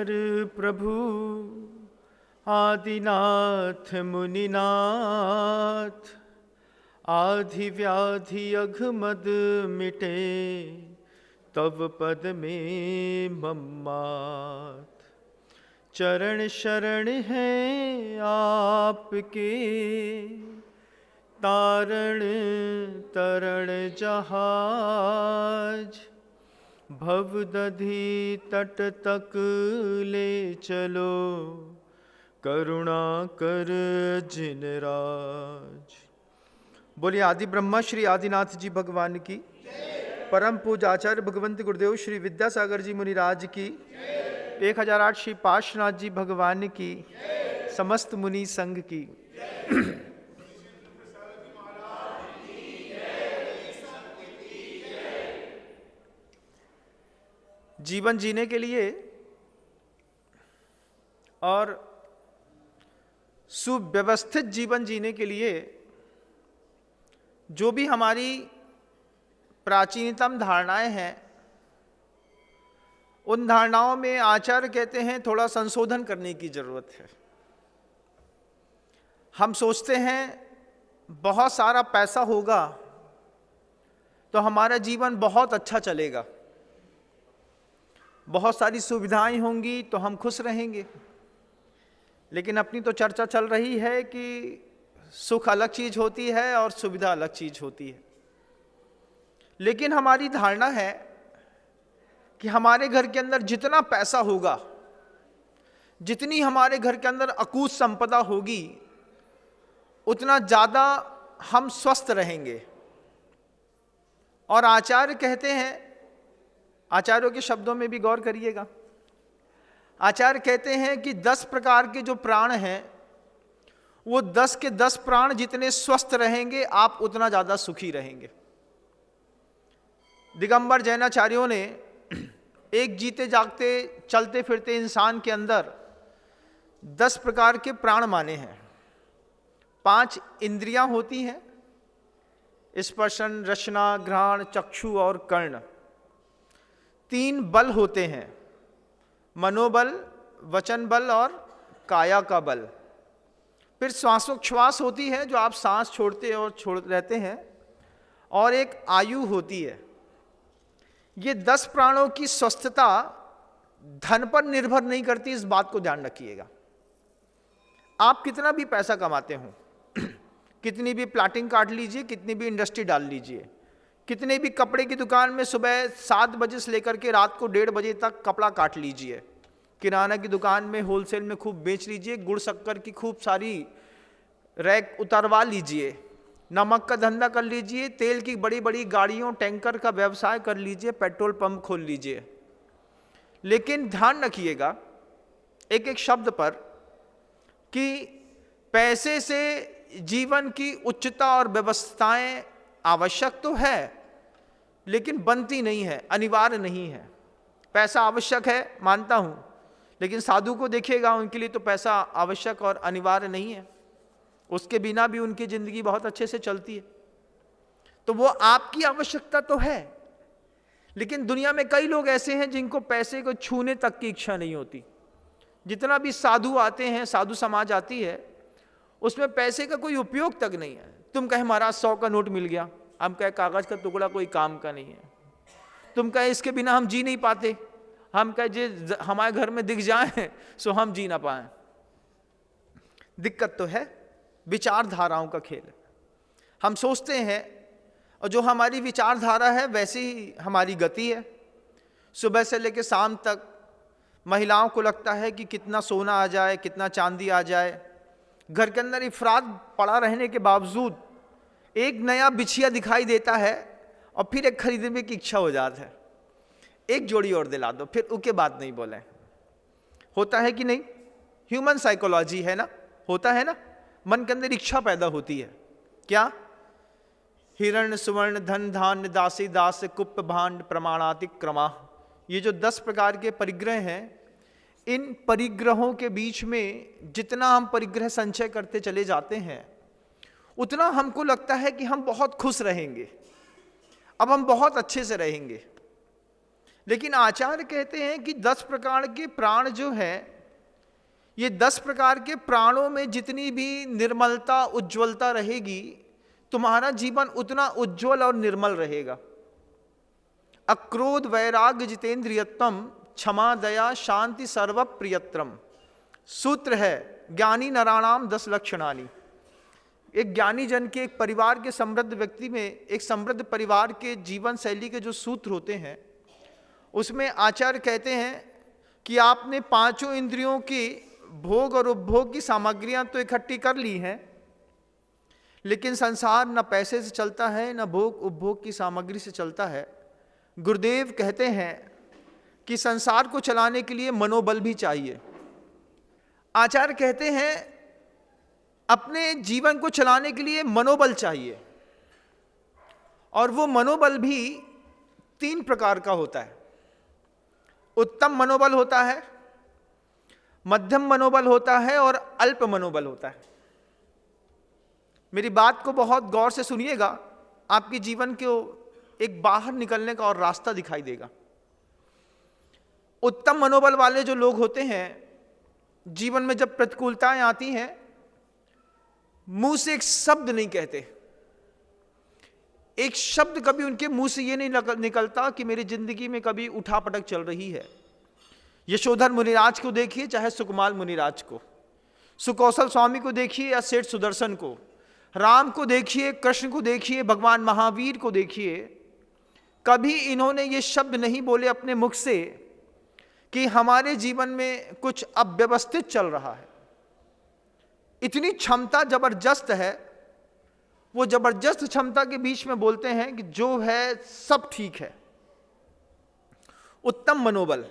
हर प्रभु आदिनाथ मुनिनाथ, आधि व्याधि अघमद मिटे तव पद में मम्मात। चरण शरण है आपके, तारण तरण जहाज। भव दधि तट तक ले चलो, करुणा कर जिन राज। बोलिए आदि ब्रह्मा श्री आदिनाथ जी भगवान की, परम पूज्य आचार्य भगवंत गुरुदेव श्री विद्यासागर जी मुनिराज की, 1008 श्री पार्श्वनाथ जी भगवान की, समस्त मुनि संघ की। जीवन जीने के लिए और सुव्यवस्थित जीवन जीने के लिए जो भी हमारी प्राचीनतम धारणाएं हैं, उन धारणाओं में आचार्य कहते हैं थोड़ा संशोधन करने की जरूरत है। हम सोचते हैं बहुत सारा पैसा होगा तो हमारा जीवन बहुत अच्छा चलेगा, बहुत सारी सुविधाएं होंगी तो हम खुश रहेंगे। लेकिन अपनी तो चर्चा चल रही है कि सुख अलग चीज होती है और सुविधा अलग चीज होती है। लेकिन हमारी धारणा है कि हमारे घर के अंदर जितना पैसा होगा, जितनी हमारे घर के अंदर अकूत संपदा होगी, उतना ज्यादा हम स्वस्थ रहेंगे। और आचार्य कहते हैं, आचार्यों के शब्दों में भी गौर करिएगा, आचार्य कहते हैं कि 10 प्रकार के जो प्राण हैं, वो 10 के 10 प्राण जितने स्वस्थ रहेंगे आप उतना ज्यादा सुखी रहेंगे। दिगंबर जैनाचार्यों ने एक जीते जागते चलते फिरते इंसान के अंदर 10 प्रकार के प्राण माने हैं। 5 इंद्रियां होती हैं, स्पर्शन, रसना, घ्राण, चक्षु और कर्ण। 3 बल होते हैं, मनोबल, वचन बल और काया का बल। फिर श्वासोच्छ्वास होती है जो आप सांस छोड़ते और छोड़ रहते हैं, और एक आयु होती है। ये 10 प्राणों की स्वस्थता धन पर निर्भर नहीं करती, इस बात को ध्यान रखिएगा। आप कितना भी पैसा कमाते हो, कितनी भी प्लाटिंग काट लीजिए, कितनी भी इंडस्ट्री डाल लीजिए, कितने भी कपड़े की दुकान में सुबह 7 बजे से लेकर के रात को 1:30 बजे तक कपड़ा काट लीजिए, किराना की दुकान में होलसेल में खूब बेच लीजिए, गुड़ शक्कर की खूब सारी रैक उतारवा लीजिए, नमक का धंधा कर लीजिए, तेल की बड़ी बड़ी गाड़ियों टैंकर का व्यवसाय कर लीजिए, पेट्रोल पंप खोल लीजिए। लेकिन ध्यान रखिएगा एक एक शब्द पर कि पैसे से जीवन की उच्चता और व्यवस्थाएं आवश्यक तो है, लेकिन बनती नहीं है, अनिवार्य नहीं है। पैसा आवश्यक है मानता हूं, लेकिन साधु को देखिएगा, उनके लिए तो पैसा आवश्यक और अनिवार्य नहीं है, उसके बिना भी उनकी जिंदगी बहुत अच्छे से चलती है। तो वो आपकी आवश्यकता तो है, लेकिन दुनिया में कई लोग ऐसे हैं जिनको पैसे को छूने तक की इच्छा नहीं होती। जितना भी साधु आते हैं, साधु समाज आती है, उसमें पैसे का कोई उपयोग तक नहीं है। तुम कहे महाराज 100 का नोट मिल गया, हम कहे कागज का टुकड़ा कोई काम का नहीं है। तुम कहे इसके बिना हम जी नहीं पाते, हम कहे जे हमारे घर में दिख जाए सो हम जी ना पाए। दिक्कत तो है, विचारधाराओं का खेल है। हम सोचते हैं और जो हमारी विचारधारा है वैसी ही हमारी गति है। सुबह से लेकर शाम तक महिलाओं को लगता है कि कितना सोना आ जाए, कितना चांदी आ जाए। घर के अंदर इफरात पड़ा रहने के बावजूद एक नया बिछिया दिखाई देता है और फिर एक खरीदने की इच्छा हो जाती है, एक जोड़ी और दिला दो, फिर उसके बाद नहीं बोले। होता है कि नहीं? ह्यूमन साइकोलॉजी है ना, होता है ना, मन के अंदर इच्छा पैदा होती है। क्या? हिरण सुवर्ण धन धान्य दासी दास कुप भांड प्रमाणातिक्रमा। ये जो 10 प्रकार के परिग्रह हैं, इन परिग्रहों के बीच में जितना हम परिग्रह संचय करते चले जाते हैं, उतना हमको लगता है कि हम बहुत खुश रहेंगे, अब हम बहुत अच्छे से रहेंगे। लेकिन आचार्य कहते हैं कि 10 प्रकार के प्राण जो है, ये 10 प्रकार के प्राणों में जितनी भी निर्मलता उज्ज्वलता रहेगी, तुम्हारा जीवन उतना उज्ज्वल और निर्मल रहेगा। अक्रोध वैराग्य जितेंद्रियत्वम क्षमा दया शांति सर्व प्रियत्रम सूत्र है ज्ञानी नराणाम 10 लक्षणानि। एक ज्ञानी जन के, एक परिवार के समृद्ध व्यक्ति में, एक समृद्ध परिवार के जीवन शैली के जो सूत्र होते हैं, उसमें आचार्य कहते हैं कि आपने 5 इंद्रियों की भोग और उपभोग की सामग्रियां तो इकट्ठी कर ली हैं, लेकिन संसार न पैसे से चलता है न भोग उपभोग की सामग्री से चलता है। गुरुदेव कहते हैं कि संसार को चलाने के लिए मनोबल भी चाहिए। आचार्य कहते हैं अपने जीवन को चलाने के लिए मनोबल चाहिए, और वो मनोबल भी 3 प्रकार का होता है। उत्तम मनोबल होता है, मध्यम मनोबल होता है और अल्प मनोबल होता है। मेरी बात को बहुत गौर से सुनिएगा, आपके जीवन को एक बाहर निकलने का और रास्ता दिखाई देगा। उत्तम मनोबल वाले जो लोग होते हैं, जीवन में जब प्रतिकूलताएं आती हैं, मुंह से एक शब्द नहीं कहते। एक शब्द कभी उनके मुंह से ये नहीं निकलता कि मेरी जिंदगी में कभी उठापटक चल रही है। यशोधर मुनिराज को देखिए, चाहे सुकुमार मुनिराज को, सुकौशल स्वामी को देखिए या सेठ सुदर्शन को, राम को देखिए, कृष्ण को देखिए, भगवान महावीर को देखिए, कभी इन्होंने ये शब्द नहीं बोले अपने मुख से कि हमारे जीवन में कुछ अव्यवस्थित चल रहा है। इतनी क्षमता जबरदस्त है, वो जबरदस्त क्षमता के बीच में बोलते हैं कि जो है सब ठीक है। उत्तम मनोबल।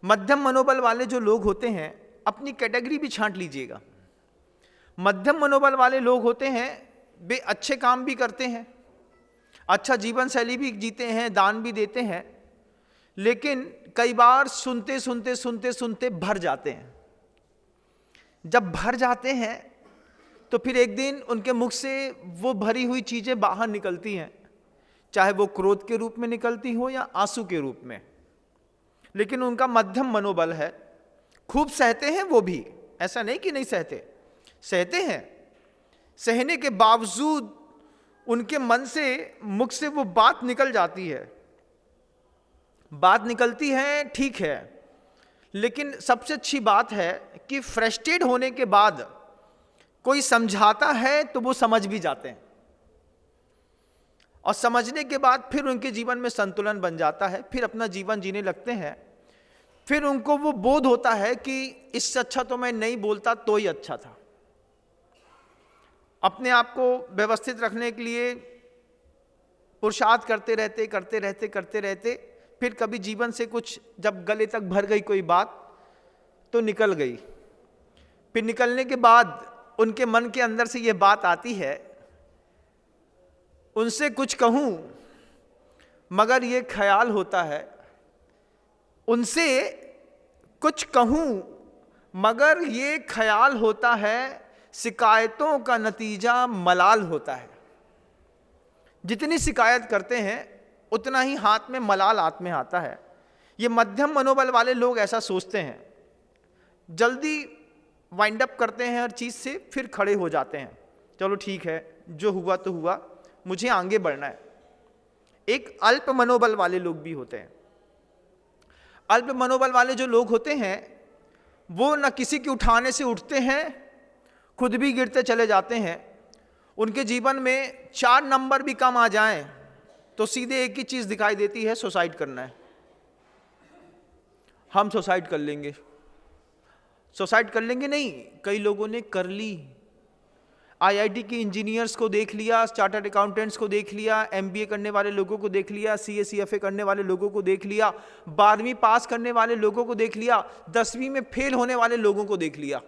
मध्यम मनोबल वाले जो लोग होते हैं, अपनी कैटेगरी भी छांट लीजिएगा। मध्यम मनोबल वाले लोग होते हैं, वे अच्छे काम भी करते हैं, अच्छा जीवन शैली भी जीते हैं, दान भी देते हैं, लेकिन कई बार सुनते सुनते सुनते सुनते भर जाते हैं। जब भर जाते हैं तो फिर एक दिन उनके मुख से वो भरी हुई चीजें बाहर निकलती हैं, चाहे वो क्रोध के रूप में निकलती हो या आंसू के रूप में। लेकिन उनका मध्यम मनोबल है, खूब सहते हैं वो भी, ऐसा नहीं कि नहीं सहते, सहते हैं। सहने के बावजूद उनके मन से, मुख से वो बात निकल जाती है। बात निकलती है, ठीक है, लेकिन सबसे अच्छी बात है कि फ्रस्ट्रेट होने के बाद कोई समझाता है तो वो समझ भी जाते हैं, और समझने के बाद फिर उनके जीवन में संतुलन बन जाता है, फिर अपना जीवन जीने लगते हैं। फिर उनको वो बोध होता है कि इससे अच्छा तो मैं नहीं बोलता तो ही अच्छा था। अपने आप को व्यवस्थित रखने के लिए पुरुषार्थ करते रहते फिर कभी जीवन से कुछ जब गले तक भर गई कोई बात तो निकल गई। फिर निकलने के बाद उनके मन के अंदर से ये बात आती है, उनसे कुछ कहूं मगर ये ख्याल होता है, उनसे कुछ कहूं मगर ये ख्याल होता है, शिकायतों का नतीजा मलाल होता है। जितनी शिकायत करते हैं उतना ही हाथ में मलाल हाथ में आता है। ये मध्यम मनोबल वाले लोग ऐसा सोचते हैं, जल्दी वाइंड अप करते हैं हर चीज से, फिर खड़े हो जाते हैं, चलो ठीक है जो हुआ तो हुआ, मुझे आगे बढ़ना है। एक अल्प मनोबल वाले लोग भी होते हैं। अल्प मनोबल वाले जो लोग होते हैं वो न किसी के उठाने से उठते हैं, खुद भी गिरते चले जाते हैं। उनके जीवन में 4 नंबर भी कम आ जाएं तो सीधे एक ही चीज दिखाई देती है, सुसाइड करना है। हम सुसाइड कर लेंगे, सुसाइड कर लेंगे नहीं, कई लोगों ने कर ली। आईआईटी के इंजीनियर्स को देख लिया, चार्टर्ड अकाउंटेंट्स को देख लिया, एमबीए करने वाले लोगों को देख लिया, सीए सीएफए करने वाले लोगों को देख लिया, 12वीं पास करने वाले लोगों को देख लिया, 10वीं में फेल होने वाले लोगों को देख लिया।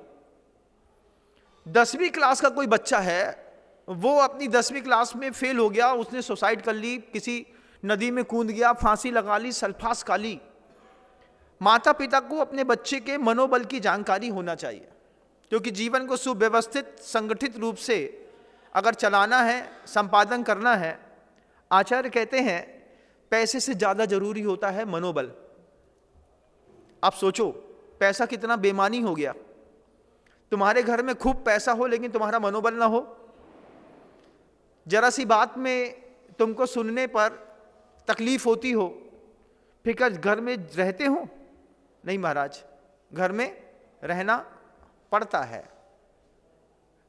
10वीं क्लास का कोई बच्चा है, वो अपनी 10वीं क्लास में फेल हो गया, उसने सुसाइड कर ली, किसी नदी में कूद गया, फांसी लगा ली, सल्फास खा ली। माता पिता को अपने बच्चे के मनोबल की जानकारी होना चाहिए, क्योंकि जीवन को सुव्यवस्थित संगठित रूप से अगर चलाना है, संपादन करना है, आचार्य कहते हैं पैसे से ज्यादा जरूरी होता है मनोबल। आप सोचो पैसा कितना बेईमानी हो गया। तुम्हारे घर में खूब पैसा हो लेकिन तुम्हारा मनोबल ना हो, जरा सी बात में तुमको सुनने पर तकलीफ होती हो, फिर क्या घर में रहते हो? नहीं महाराज, घर में रहना पड़ता है।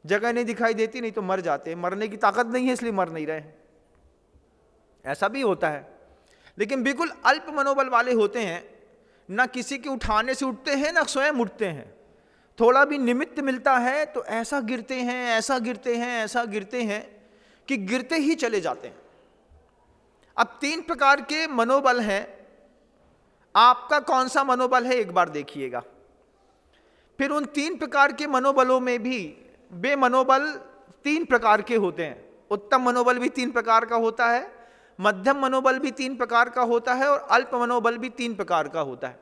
जगह नहीं दिखाई देती, नहीं तो मर जाते। मरने की ताकत नहीं है इसलिए मर नहीं रहे, ऐसा भी होता है। लेकिन बिल्कुल अल्प मनोबल वाले होते हैं, ना किसी के उठाने से उठते हैं ना स्वयं उठते हैं। थोड़ा भी निमित्त मिलता है तो ऐसा गिरते हैं, ऐसा गिरते हैं, ऐसा गिरते हैं कि गिरते ही चले जाते हैं। अब 3 प्रकार के मनोबल हैं। आपका कौन सा मनोबल है एक बार देखिएगा। फिर उन 3 प्रकार के मनोबलों में भी बेमनोबल 3 प्रकार के होते हैं। उत्तम मनोबल भी 3 प्रकार का होता है, मध्यम मनोबल भी 3 प्रकार का होता है और अल्प मनोबल भी 3 प्रकार का होता है।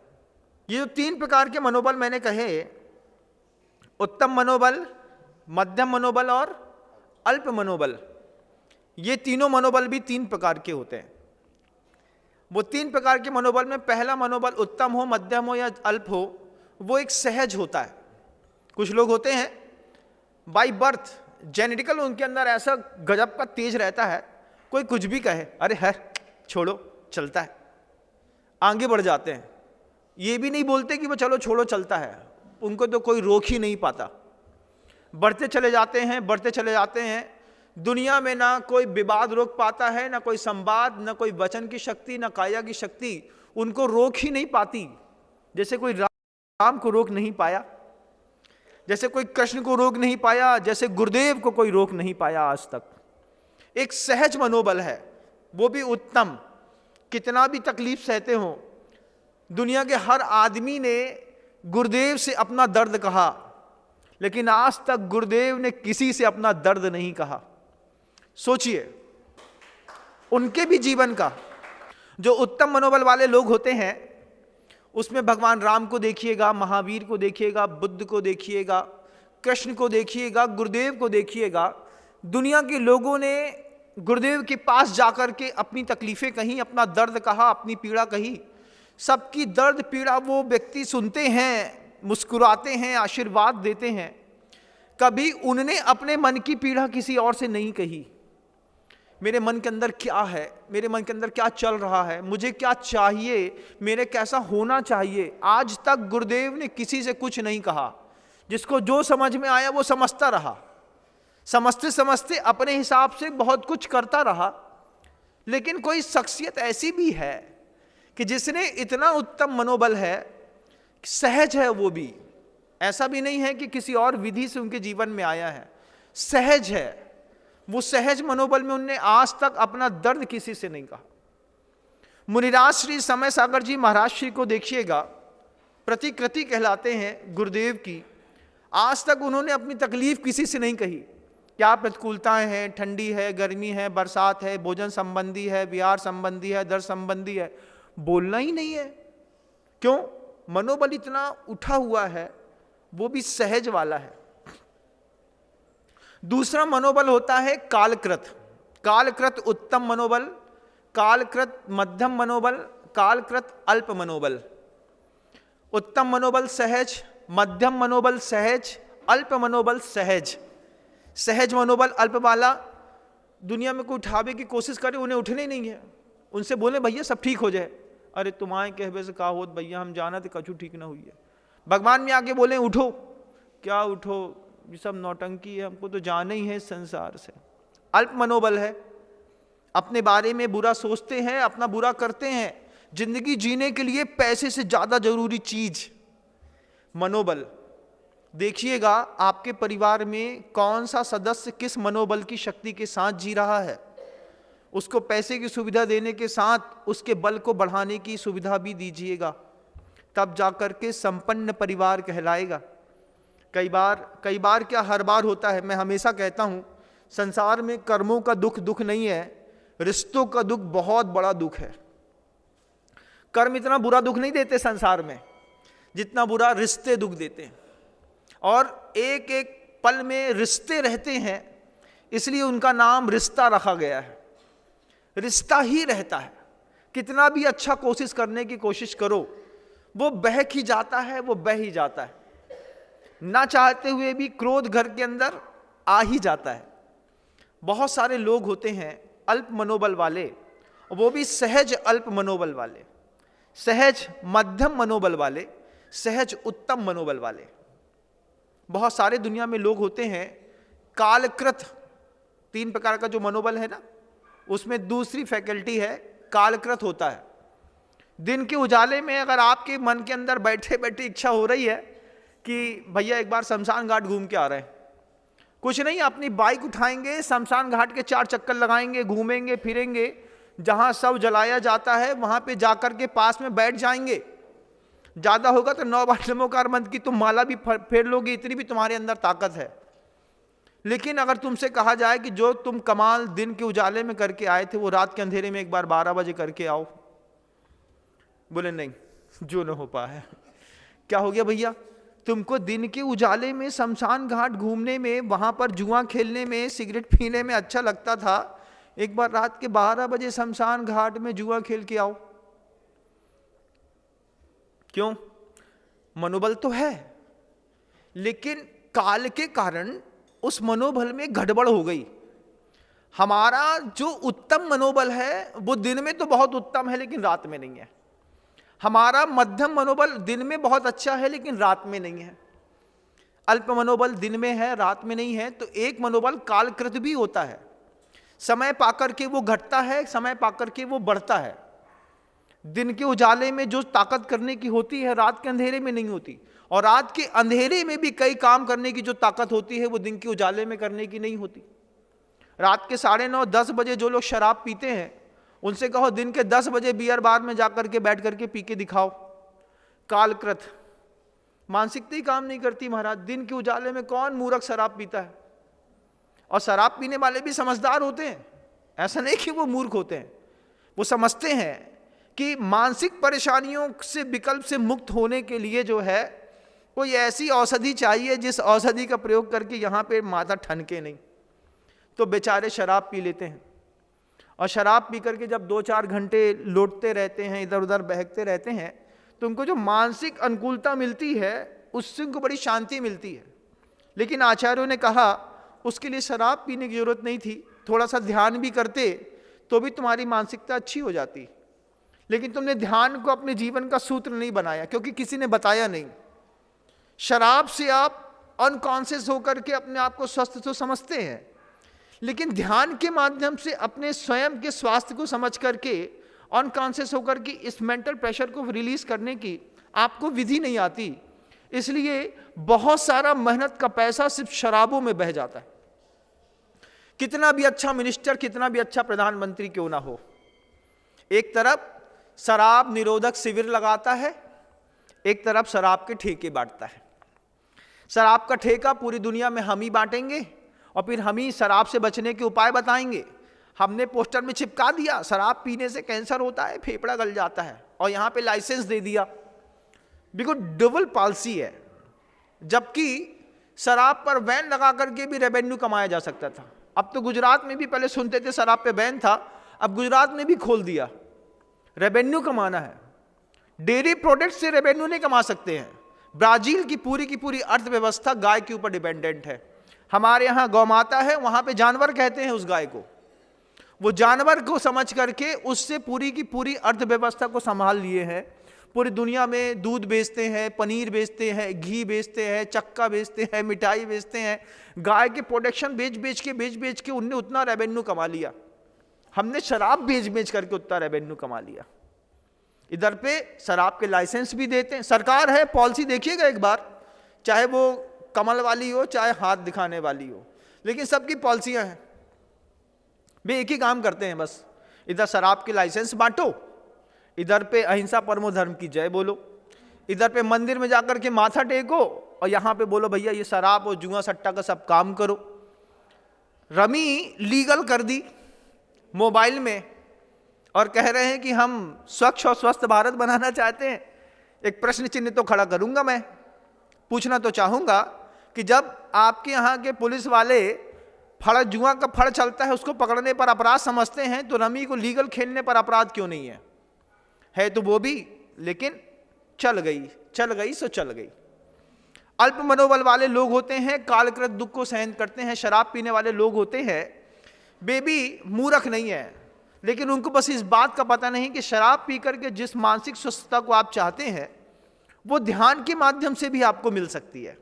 ये जो 3 प्रकार के मनोबल मैंने कहे, उत्तम मनोबल, मध्यम मनोबल और अल्प मनोबल, ये तीनों मनोबल भी 3 प्रकार के होते हैं। वो 3 प्रकार के मनोबल में पहला मनोबल उत्तम हो, मध्यम हो या अल्प हो, वो एक सहज होता है। कुछ लोग होते हैं बाई बर्थ जेनेटिकल उनके अंदर ऐसा गजब का तेज रहता है, कोई कुछ भी कहे अरे है छोड़ो चलता है, आगे बढ़ जाते हैं। ये भी नहीं बोलते कि वो चलो छोड़ो चलता है, उनको तो कोई रोक ही नहीं पाता, बढ़ते चले जाते हैं, बढ़ते चले जाते हैं। दुनिया में ना कोई विवाद रोक पाता है, ना कोई संवाद, ना कोई वचन की शक्ति, ना काया की शक्ति उनको रोक ही नहीं पाती। जैसे कोई राम को रोक नहीं पाया, जैसे कोई कृष्ण को रोक नहीं पाया, जैसे गुरुदेव को कोई रोक नहीं पाया आज तक। एक सहज मनोबल है, वो भी उत्तम। कितना भी तकलीफ सहते हो, दुनिया के हर आदमी ने गुरुदेव से अपना दर्द कहा, लेकिन आज तक गुरुदेव ने किसी से अपना दर्द नहीं कहा। सोचिए उनके भी जीवन का। जो उत्तम मनोबल वाले लोग होते हैं उसमें भगवान राम को देखिएगा, महावीर को देखिएगा, बुद्ध को देखिएगा, कृष्ण को देखिएगा, गुरुदेव को देखिएगा। दुनिया के लोगों ने गुरुदेव के पास जाकर के अपनी तकलीफें कहीं, अपना दर्द कहा, अपनी पीड़ा कही। सबकी दर्द पीड़ा वो व्यक्ति सुनते हैं, मुस्कुराते हैं, आशीर्वाद देते हैं। कभी उन्होंने अपने मन की पीड़ा किसी और से नहीं कही। मेरे मन के अंदर क्या है, मेरे मन के अंदर क्या चल रहा है, मुझे क्या चाहिए, मेरे कैसा होना चाहिए, आज तक गुरुदेव ने किसी से कुछ नहीं कहा। जिसको जो समझ में आया वो समझता रहा, समझते समझते अपने हिसाब से बहुत कुछ करता रहा। लेकिन कोई शख्सियत ऐसी भी है कि जिसने इतना उत्तम मनोबल है, सहज है, वो भी ऐसा भी नहीं है कि किसी और विधि से उनके जीवन में आया है, सहज है। वो सहज मनोबल में उनने आज तक अपना दर्द किसी से नहीं कहा। मुनिराज श्री समय सागर जी महाराज श्री को देखिएगा, प्रतिकृति कहलाते हैं गुरुदेव की। आज तक उन्होंने अपनी तकलीफ किसी से नहीं कही। क्या प्रतिकूलताएं हैं, ठंडी है, गर्मी है, बरसात है, भोजन संबंधी है, विहार संबंधी है, दर्द संबंधी है, बोलना ही नहीं है। क्यों? मनोबल इतना उठा हुआ है, वो भी सहज वाला है। दूसरा मनोबल होता है कालकृत। कालकृत उत्तम मनोबल, कालकृत मध्यम मनोबल, कालकृत अल्प मनोबल। उत्तम मनोबल सहज, मध्यम मनोबल सहज, अल्प मनोबल सहज। सहज मनोबल अल्प वाला दुनिया में कोई उठावे की कोशिश करे, उन्हें उठने नहीं है। उनसे बोले भैया सब ठीक हो जाए, अरे तुम्हारे कहवे से का होत भैया, हम जाना तो कछु ठीक ना हुई है। भगवान में आके बोले उठो, क्या उठो, ये सब नौटंकी है, हमको तो जाना ही है इस संसार से। अल्प मनोबल है, अपने बारे में बुरा सोचते हैं, अपना बुरा करते हैं। जिंदगी जीने के लिए पैसे से ज्यादा जरूरी चीज मनोबल। देखिएगा आपके परिवार में कौन सा सदस्य किस मनोबल की शक्ति के साथ जी रहा है। उसको पैसे की सुविधा देने के साथ उसके बल को बढ़ाने की सुविधा भी दीजिएगा, तब जाकर के संपन्न परिवार कहलाएगा। कई बार क्या हर बार होता है, मैं हमेशा कहता हूं संसार में कर्मों का दुख नहीं है, रिश्तों का दुख बहुत बड़ा दुख है। कर्म इतना बुरा दुख नहीं देते संसार में जितना बुरा रिश्ते दुख देते हैं। और एक एक पल में रिश्ते रहते हैं, इसलिए उनका नाम रिश्ता रखा गया है। रिश्ता ही रहता है, कितना भी अच्छा कोशिश करने की कोशिश करो, वो बहक ही जाता है, वो बह ही जाता है। ना चाहते हुए भी क्रोध घर के अंदर आ ही जाता है। बहुत सारे लोग होते हैं अल्प मनोबल वाले, वो भी सहज अल्प मनोबल वाले, सहज मध्यम मनोबल वाले, सहज उत्तम मनोबल वाले। बहुत सारे दुनिया में लोग होते हैं कालकृत, 3 प्रकार का जो मनोबल है ना, उसमें दूसरी फैकल्टी है कालकृत होता है। दिन के उजाले में अगर आपके मन के अंदर बैठे बैठे इच्छा हो रही है कि भैया एक बार शमशान घाट घूम के आ रहे हैं, कुछ नहीं, अपनी बाइक उठाएंगे, शमशान घाट के 4 चक्कर लगाएंगे, घूमेंगे फिरेंगे, जहां सब जलाया जाता है वहां पे जाकर के पास में बैठ जाएंगे। ज्यादा होगा तो 9 बार नमोकार मंत्र की तुम माला भी फेर लोगे, इतनी भी तुम्हारे अंदर ताकत है। लेकिन अगर तुमसे कहा जाए कि जो तुम कमाल दिन के उजाले में करके आए थे वो रात के अंधेरे में एक बार 12 बजे करके आओ, बोले नहीं, जो न हो पाए। क्या हो गया भैया, तुमको दिन के उजाले में शमशान घाट घूमने में, वहां पर जुआ खेलने में, सिगरेट पीने में अच्छा लगता था, एक बार रात के 12 बजे शमशान घाट में जुआ खेल के आओ। क्यों? मनोबल तो है, लेकिन काल के कारण उस मनोबल में गड़बड़ हो गई। हमारा जो उत्तम मनोबल है वो दिन में तो बहुत उत्तम है लेकिन रात में नहीं है। हमारा मध्यम मनोबल दिन में बहुत अच्छा है लेकिन रात में नहीं है। अल्प मनोबल दिन में है, रात में नहीं है। तो एक मनोबल कालकृत भी होता है, समय पाकर के वो घटता है, समय पाकर के वो बढ़ता है। दिन के उजाले में जो ताकत करने की होती है रात के अंधेरे में नहीं होती, और रात के अंधेरे में भी कई काम करने की जो ताकत होती है वो दिन के उजाले में करने की नहीं होती। रात के 9:30 10 बजे जो लोग शराब पीते हैं उनसे कहो दिन के 10 बजे बियर बार में जाकर के बैठ करके पी के दिखाओ, कालकृत मानसिकता ही काम नहीं करती महाराज। दिन के उजाले में कौन मूर्ख शराब पीता है? और शराब पीने वाले भी समझदार होते हैं, ऐसा नहीं कि वो मूर्ख होते हैं। वो समझते हैं कि मानसिक परेशानियों से, विकल्प से मुक्त होने के लिए जो है कोई ऐसी औषधि चाहिए जिस औषधि का प्रयोग करके यहाँ पे माथा ठनके नहीं। तो बेचारे शराब पी लेते हैं, और शराब पी करके जब 2-4 घंटे लौटते रहते हैं, इधर उधर बहकते रहते हैं, तो उनको जो मानसिक अनुकूलता मिलती है उससे उनको बड़ी शांति मिलती है। लेकिन आचार्यों ने कहा उसके लिए शराब पीने की जरूरत नहीं थी, थोड़ा सा ध्यान भी करते तो भी तुम्हारी मानसिकता अच्छी हो जाती। लेकिन तुमने ध्यान को अपने जीवन का सूत्र नहीं बनाया, क्योंकि किसी ने बताया नहीं। शराब से आप अनकॉन्शियस होकर के अपने आप को स्वस्थ तो समझते हैं, लेकिन ध्यान के माध्यम से अपने स्वयं के स्वास्थ्य को समझ करके अनकॉन्शियस होकर के इस मेंटल प्रेशर को रिलीज करने की आपको विधि नहीं आती। इसलिए बहुत सारा मेहनत का पैसा सिर्फ शराबों में बह जाता है। कितना भी अच्छा मिनिस्टर, कितना भी अच्छा प्रधानमंत्री क्यों ना हो, एक तरफ शराब निरोधक शिविर लगाता है, एक तरफ शराब के ठेके बांटता है। शराब का ठेका पूरी दुनिया में हम ही बांटेंगे और फिर हम ही शराब से बचने के उपाय बताएंगे। हमने पोस्टर में चिपका दिया शराब पीने से कैंसर होता है, फेफड़ा गल जाता है, और यहां पे लाइसेंस दे दिया। बिल्कुल डबल पॉलिसी है। जबकि शराब पर बैन लगा करके भी रेवेन्यू कमाया जा सकता था। अब तो गुजरात में भी, पहले सुनते थे शराब पे बैन था, अब गुजरात में भी खोल दिया। रेवेन्यू कमाना है, डेयरी प्रोडक्ट से रेवेन्यू नहीं कमा सकते हैं। ब्राजील की पूरी अर्थव्यवस्था गाय के ऊपर डिपेंडेंट है। हमारे यहाँ गौ माता है, वहां पे जानवर कहते हैं उस गाय को। वो जानवर को समझ करके उससे पूरी की पूरी अर्थव्यवस्था को संभाल लिए हैं। पूरी दुनिया में दूध बेचते हैं, पनीर बेचते हैं, घी बेचते हैं, चक्का बेचते हैं, मिठाई बेचते हैं। गाय के प्रोडक्शन बेच बेच के उनने उतना रेवेन्यू कमा लिया। हमने शराब बेच करके उतना रेवेन्यू कमा लिया। इधर पे शराब के लाइसेंस भी देते हैं। सरकार है, पॉलिसी देखिएगा एक बार, चाहे वो कमल वाली हो चाहे हाथ दिखाने वाली हो, लेकिन सबकी पॉलिसियां हैं। वे एक ही काम करते हैं बस, इधर शराब के लाइसेंस बांटो, इधर पे अहिंसा परमो धर्म की जय बोलो, इधर पे मंदिर में जाकर के माथा टेको, और यहां पे बोलो भैया ये शराब और जुआ सट्टा का सब काम करो। रमी लीगल कर दी मोबाइल में, और कह रहे हैं कि हम स्वच्छ और स्वस्थ भारत बनाना चाहते हैं। एक प्रश्न चिन्ह तो खड़ा करूंगा, मैं पूछना तो चाहूंगा कि जब आपके यहाँ के पुलिस वाले फड़, जुआ का फड़ चलता है उसको पकड़ने पर अपराध समझते हैं, तो रमी को लीगल खेलने पर अपराध क्यों नहीं है? है तो वो भी, लेकिन चल गई सो चल गई। अल्प मनोबल वाले लोग होते हैं, कालकृत दुख को सहन करते हैं। शराब पीने वाले लोग होते हैं, बेबी मूर्ख नहीं है, लेकिन उनको बस इस बात का पता नहीं कि शराब पी करके जिस मानसिक स्वस्थता को आप चाहते हैं वो ध्यान के माध्यम से भी आपको मिल सकती है।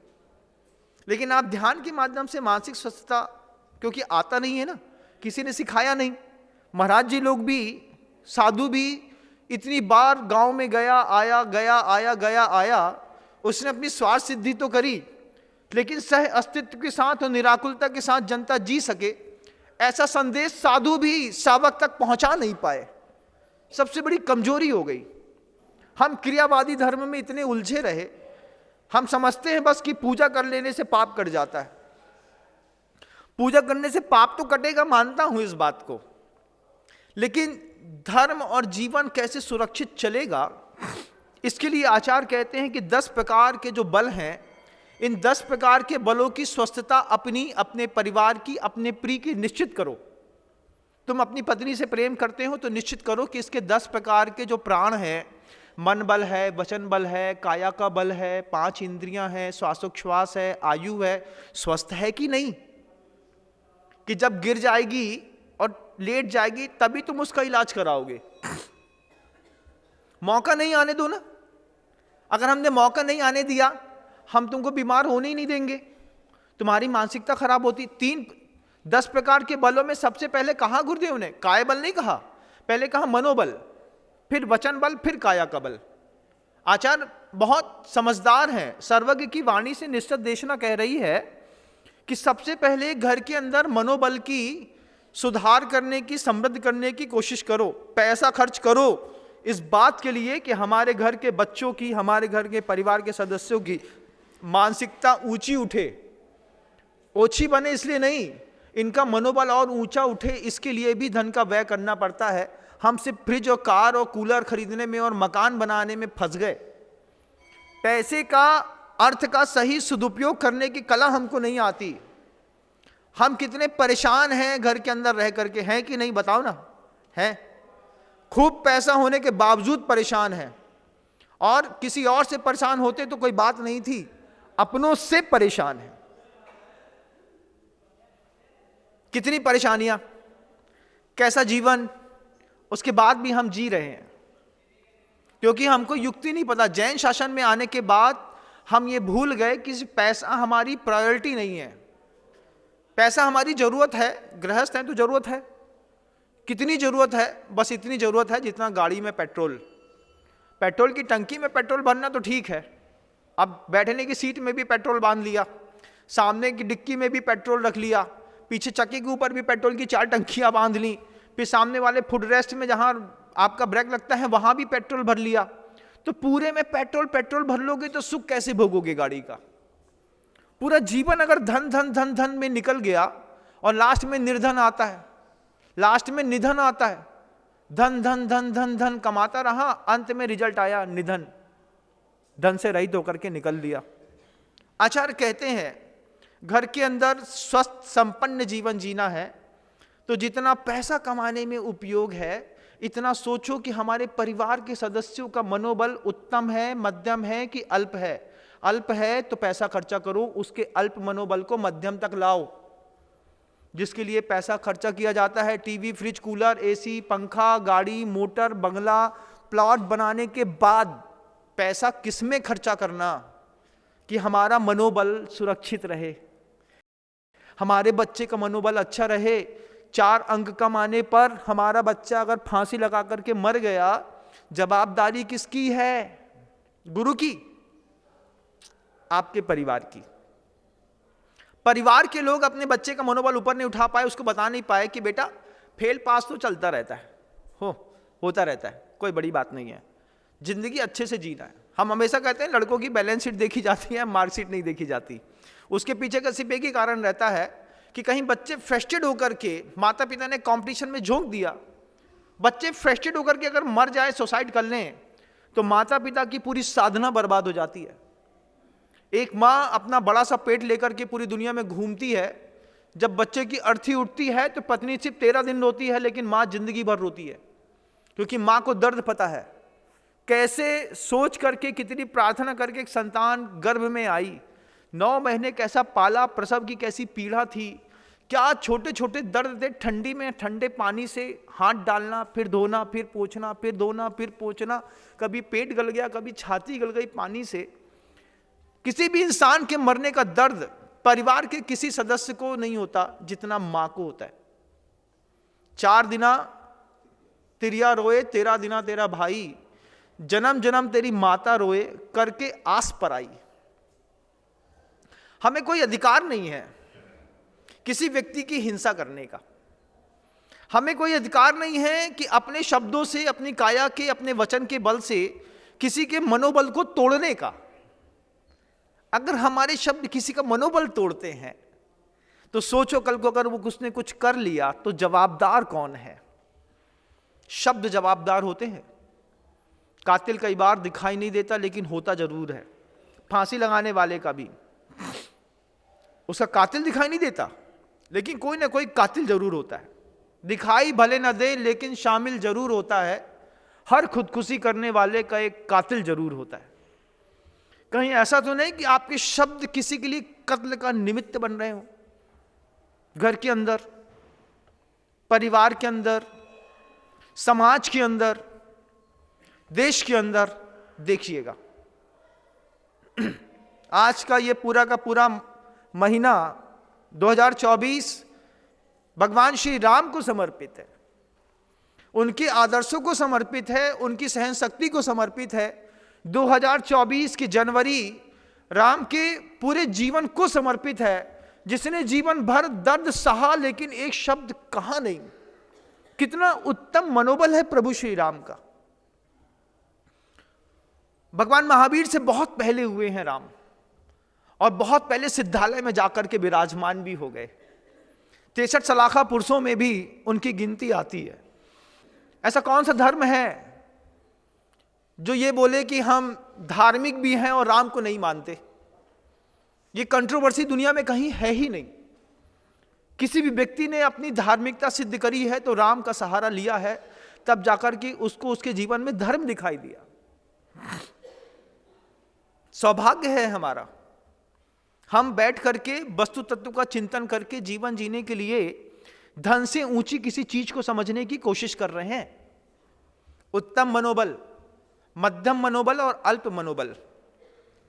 लेकिन आप ध्यान के माध्यम से मानसिक स्वस्थता क्योंकि आता नहीं है ना, किसी ने सिखाया नहीं। महाराज जी लोग भी, साधु भी इतनी बार गांव में गया आया, उसने अपनी स्वार्थ सिद्धि तो करी, लेकिन सह अस्तित्व के साथ और निराकुलता के साथ जनता जी सके ऐसा संदेश साधु भी सावक तक पहुंचा नहीं पाए। सबसे बड़ी कमजोरी हो गई। हम क्रियावादी धर्म में इतने उलझे रहे, हम समझते हैं बस कि पूजा कर लेने से पाप कट जाता है। पूजा करने से पाप तो कटेगा, मानता हूं इस बात को, लेकिन धर्म और जीवन कैसे सुरक्षित चलेगा, इसके लिए आचार्य कहते हैं कि 10 प्रकार के जो बल हैं, इन 10 प्रकार के बलों की स्वस्थता अपनी, अपने परिवार की, अपने प्रिय की निश्चित करो। तुम अपनी पत्नी से प्रेम करते हो तो निश्चित करो कि इसके 10 प्रकार के जो प्राण हैं, मन बल है, वचन बल है, काया का बल है, 5 इंद्रियां हैं, श्वासोच्छ्वास है, आयु है, स्वस्थ है कि नहीं, कि जब गिर जाएगी और लेट जाएगी तभी तुम उसका इलाज कराओगे। मौका नहीं आने दो ना। अगर हमने मौका नहीं आने दिया, हम तुमको बीमार होने ही नहीं देंगे, तुम्हारी मानसिकता खराब होती। 10 प्रकार के बलों में सबसे पहले कहा गुरुदेव ने, काय बल नहीं कहा, पहले कहा मनोबल, फिर वचन बल, फिर काया का बल। आचार्य बहुत समझदार हैं, सर्वज्ञ की वाणी से निश्चित देशना कह रही है कि सबसे पहले घर के अंदर मनोबल की सुधार करने की, समृद्ध करने की कोशिश करो। पैसा खर्च करो इस बात के लिए कि हमारे घर के बच्चों की, हमारे घर के परिवार के सदस्यों की मानसिकता ऊंची उठे। ओछी बने इसलिए नहीं, इनका मनोबल और ऊंचा उठे, इसके लिए भी धन का व्यय करना पड़ता है। हम सिर्फ फ्रिज और कार और कूलर खरीदने में और मकान बनाने में फंस गए। पैसे का, अर्थ का सही सदुपयोग करने की कला हमको नहीं आती। हम कितने परेशान हैं घर के अंदर रह करके, हैं कि नहीं बताओ ना, हैं। खूब पैसा होने के बावजूद परेशान हैं, और किसी और से परेशान होते तो कोई बात नहीं थी, अपनों से परेशान हैं। कितनी परेशानियां, कैसा जीवन, उसके बाद भी हम जी रहे हैं क्योंकि हमको युक्ति नहीं पता। जैन शासन में आने के बाद हम ये भूल गए कि पैसा हमारी प्रायोरिटी नहीं है। पैसा हमारी जरूरत है, गृहस्थ है तो जरूरत है। कितनी जरूरत है? बस इतनी जरूरत है जितना गाड़ी में पेट्रोल की टंकी में पेट्रोल भरना तो ठीक है, अब बैठने की सीट में भी पेट्रोल बांध लिया, सामने की डिक्की में भी पेट्रोल रख लिया, पीछे चक्के के ऊपर भी पेट्रोल की 4 टंकियां बांध ली, फिर सामने वाले फुट रेस्ट में जहां आपका ब्रेक लगता है वहां भी पेट्रोल भर लिया। तो पूरे में पेट्रोल भर लोगे तो सुख कैसे भोगोगे गाड़ी का? पूरा जीवन अगर धन धन धन धन में निकल गया और लास्ट में निर्धन आता है, लास्ट में निधन आता है। धन धन धन धन धन कमाता रहा, अंत में रिजल्ट आया निधन, धन से रहित होकर के निकल दिया। आचार्य कहते हैं घर के अंदर स्वस्थ संपन्न जीवन जीना है तो जितना पैसा कमाने में उपयोग है, इतना सोचो कि हमारे परिवार के सदस्यों का मनोबल उत्तम है, मध्यम है कि अल्प है। अल्प है तो पैसा खर्चा करो, उसके अल्प मनोबल को मध्यम तक लाओ। जिसके लिए पैसा खर्चा किया जाता है, टीवी, फ्रिज, कूलर, एसी, पंखा, गाड़ी, मोटर, बंगला, प्लॉट बनाने के बाद पैसा किसमें खर्चा करना कि हमारा मनोबल सुरक्षित रहे, हमारे बच्चे का मनोबल अच्छा रहे। 4 अंक कम आने पर हमारा बच्चा अगर फांसी लगा करके मर गया, जवाबदारी किसकी है? गुरु की, आपके परिवार की। परिवार के लोग अपने बच्चे का मनोबल ऊपर नहीं उठा पाए, उसको बता नहीं पाए कि बेटा फेल पास तो चलता रहता है, होता रहता है, कोई बड़ी बात नहीं है, जिंदगी अच्छे से जीना है। हम हमेशा कहते हैं लड़कों की बैलेंस शीट देखी जाती है, मार्कशीट नहीं देखी जाती। उसके पीछे का सिर्फ एक ही कारण रहता है कि कहीं बच्चे फ्रस्ट्रेट होकर के, माता पिता ने कंपटीशन में झोंक दिया, बच्चे फ्रस्ट्रेट होकर के अगर मर जाए, सुसाइड कर लें, तो माता पिता की पूरी साधना बर्बाद हो जाती है। एक माँ अपना बड़ा सा पेट लेकर के पूरी दुनिया में घूमती है, जब बच्चे की अर्थी उठती है तो पत्नी सिर्फ 13 दिन रोती है, लेकिन माँ जिंदगी भर रोती है, क्योंकि माँ को दर्द पता है। कैसे सोच करके, कितनी प्रार्थना करके एक संतान गर्भ में आई, 9 महीने कैसा पाला, प्रसव की कैसी पीड़ा थी, क्या छोटे छोटे दर्द थे, ठंडी में ठंडे पानी से हाथ डालना, फिर धोना, फिर पोंछना, फिर धोना, फिर पोंछना, कभी पेट गल गया, कभी छाती गल गई पानी से। किसी भी इंसान के मरने का दर्द परिवार के किसी सदस्य को नहीं होता जितना मां को होता है। 4 दिना तिरिया रोए, 13 दिना तेरा भाई, जन्म जन्म तेरी माता रोए, करके आस पर आई। हमें कोई अधिकार नहीं है किसी व्यक्ति की हिंसा करने का। हमें कोई अधिकार नहीं है कि अपने शब्दों से, अपनी काया के, अपने वचन के बल से किसी के मनोबल को तोड़ने का। अगर हमारे शब्द किसी का मनोबल तोड़ते हैं तो सोचो कल को अगर वो उसने कुछ कर लिया तो जवाबदार कौन है? शब्द जवाबदार होते हैं। कातिल कई बार दिखाई नहीं देता लेकिन होता जरूर है। फांसी लगाने वाले का भी उसका कातिल दिखाई नहीं देता लेकिन कोई ना कोई कातिल जरूर होता है। दिखाई भले न दे लेकिन शामिल जरूर होता है। हर खुदकुशी करने वाले का एक कातिल जरूर होता है। कहीं ऐसा तो नहीं कि आपके शब्द किसी के लिए कत्ल का निमित्त बन रहे हो? घर के अंदर, परिवार के अंदर, समाज के अंदर, देश के अंदर देखिएगा। आज का ये पूरा का पूरा महीना 2024 भगवान श्री राम को समर्पित है, उनके आदर्शों को समर्पित है, उनकी सहन शक्ति को समर्पित है। 2024 की जनवरी राम के पूरे जीवन को समर्पित है, जिसने जीवन भर दर्द सहा लेकिन एक शब्द कहा नहीं। कितना उत्तम मनोबल है प्रभु श्री राम का। भगवान महावीर से बहुत पहले हुए हैं राम, और बहुत पहले सिद्धालय में जाकर के विराजमान भी हो गए। 63 सलाखा पुरुषों में भी उनकी गिनती आती है। ऐसा कौन सा धर्म है जो ये बोले कि हम धार्मिक भी हैं और राम को नहीं मानते? ये कंट्रोवर्सी दुनिया में कहीं है ही नहीं। किसी भी व्यक्ति ने अपनी धार्मिकता सिद्ध करी है तो राम का सहारा लिया है, तब जाकर के उसको उसके जीवन में धर्म दिखाई दिया। सौभाग्य है हमारा, हम बैठ करके वस्तु तत्व का चिंतन करके जीवन जीने के लिए धन से ऊंची किसी चीज को समझने की कोशिश कर रहे हैं। उत्तम मनोबल, मध्यम मनोबल और अल्प मनोबल।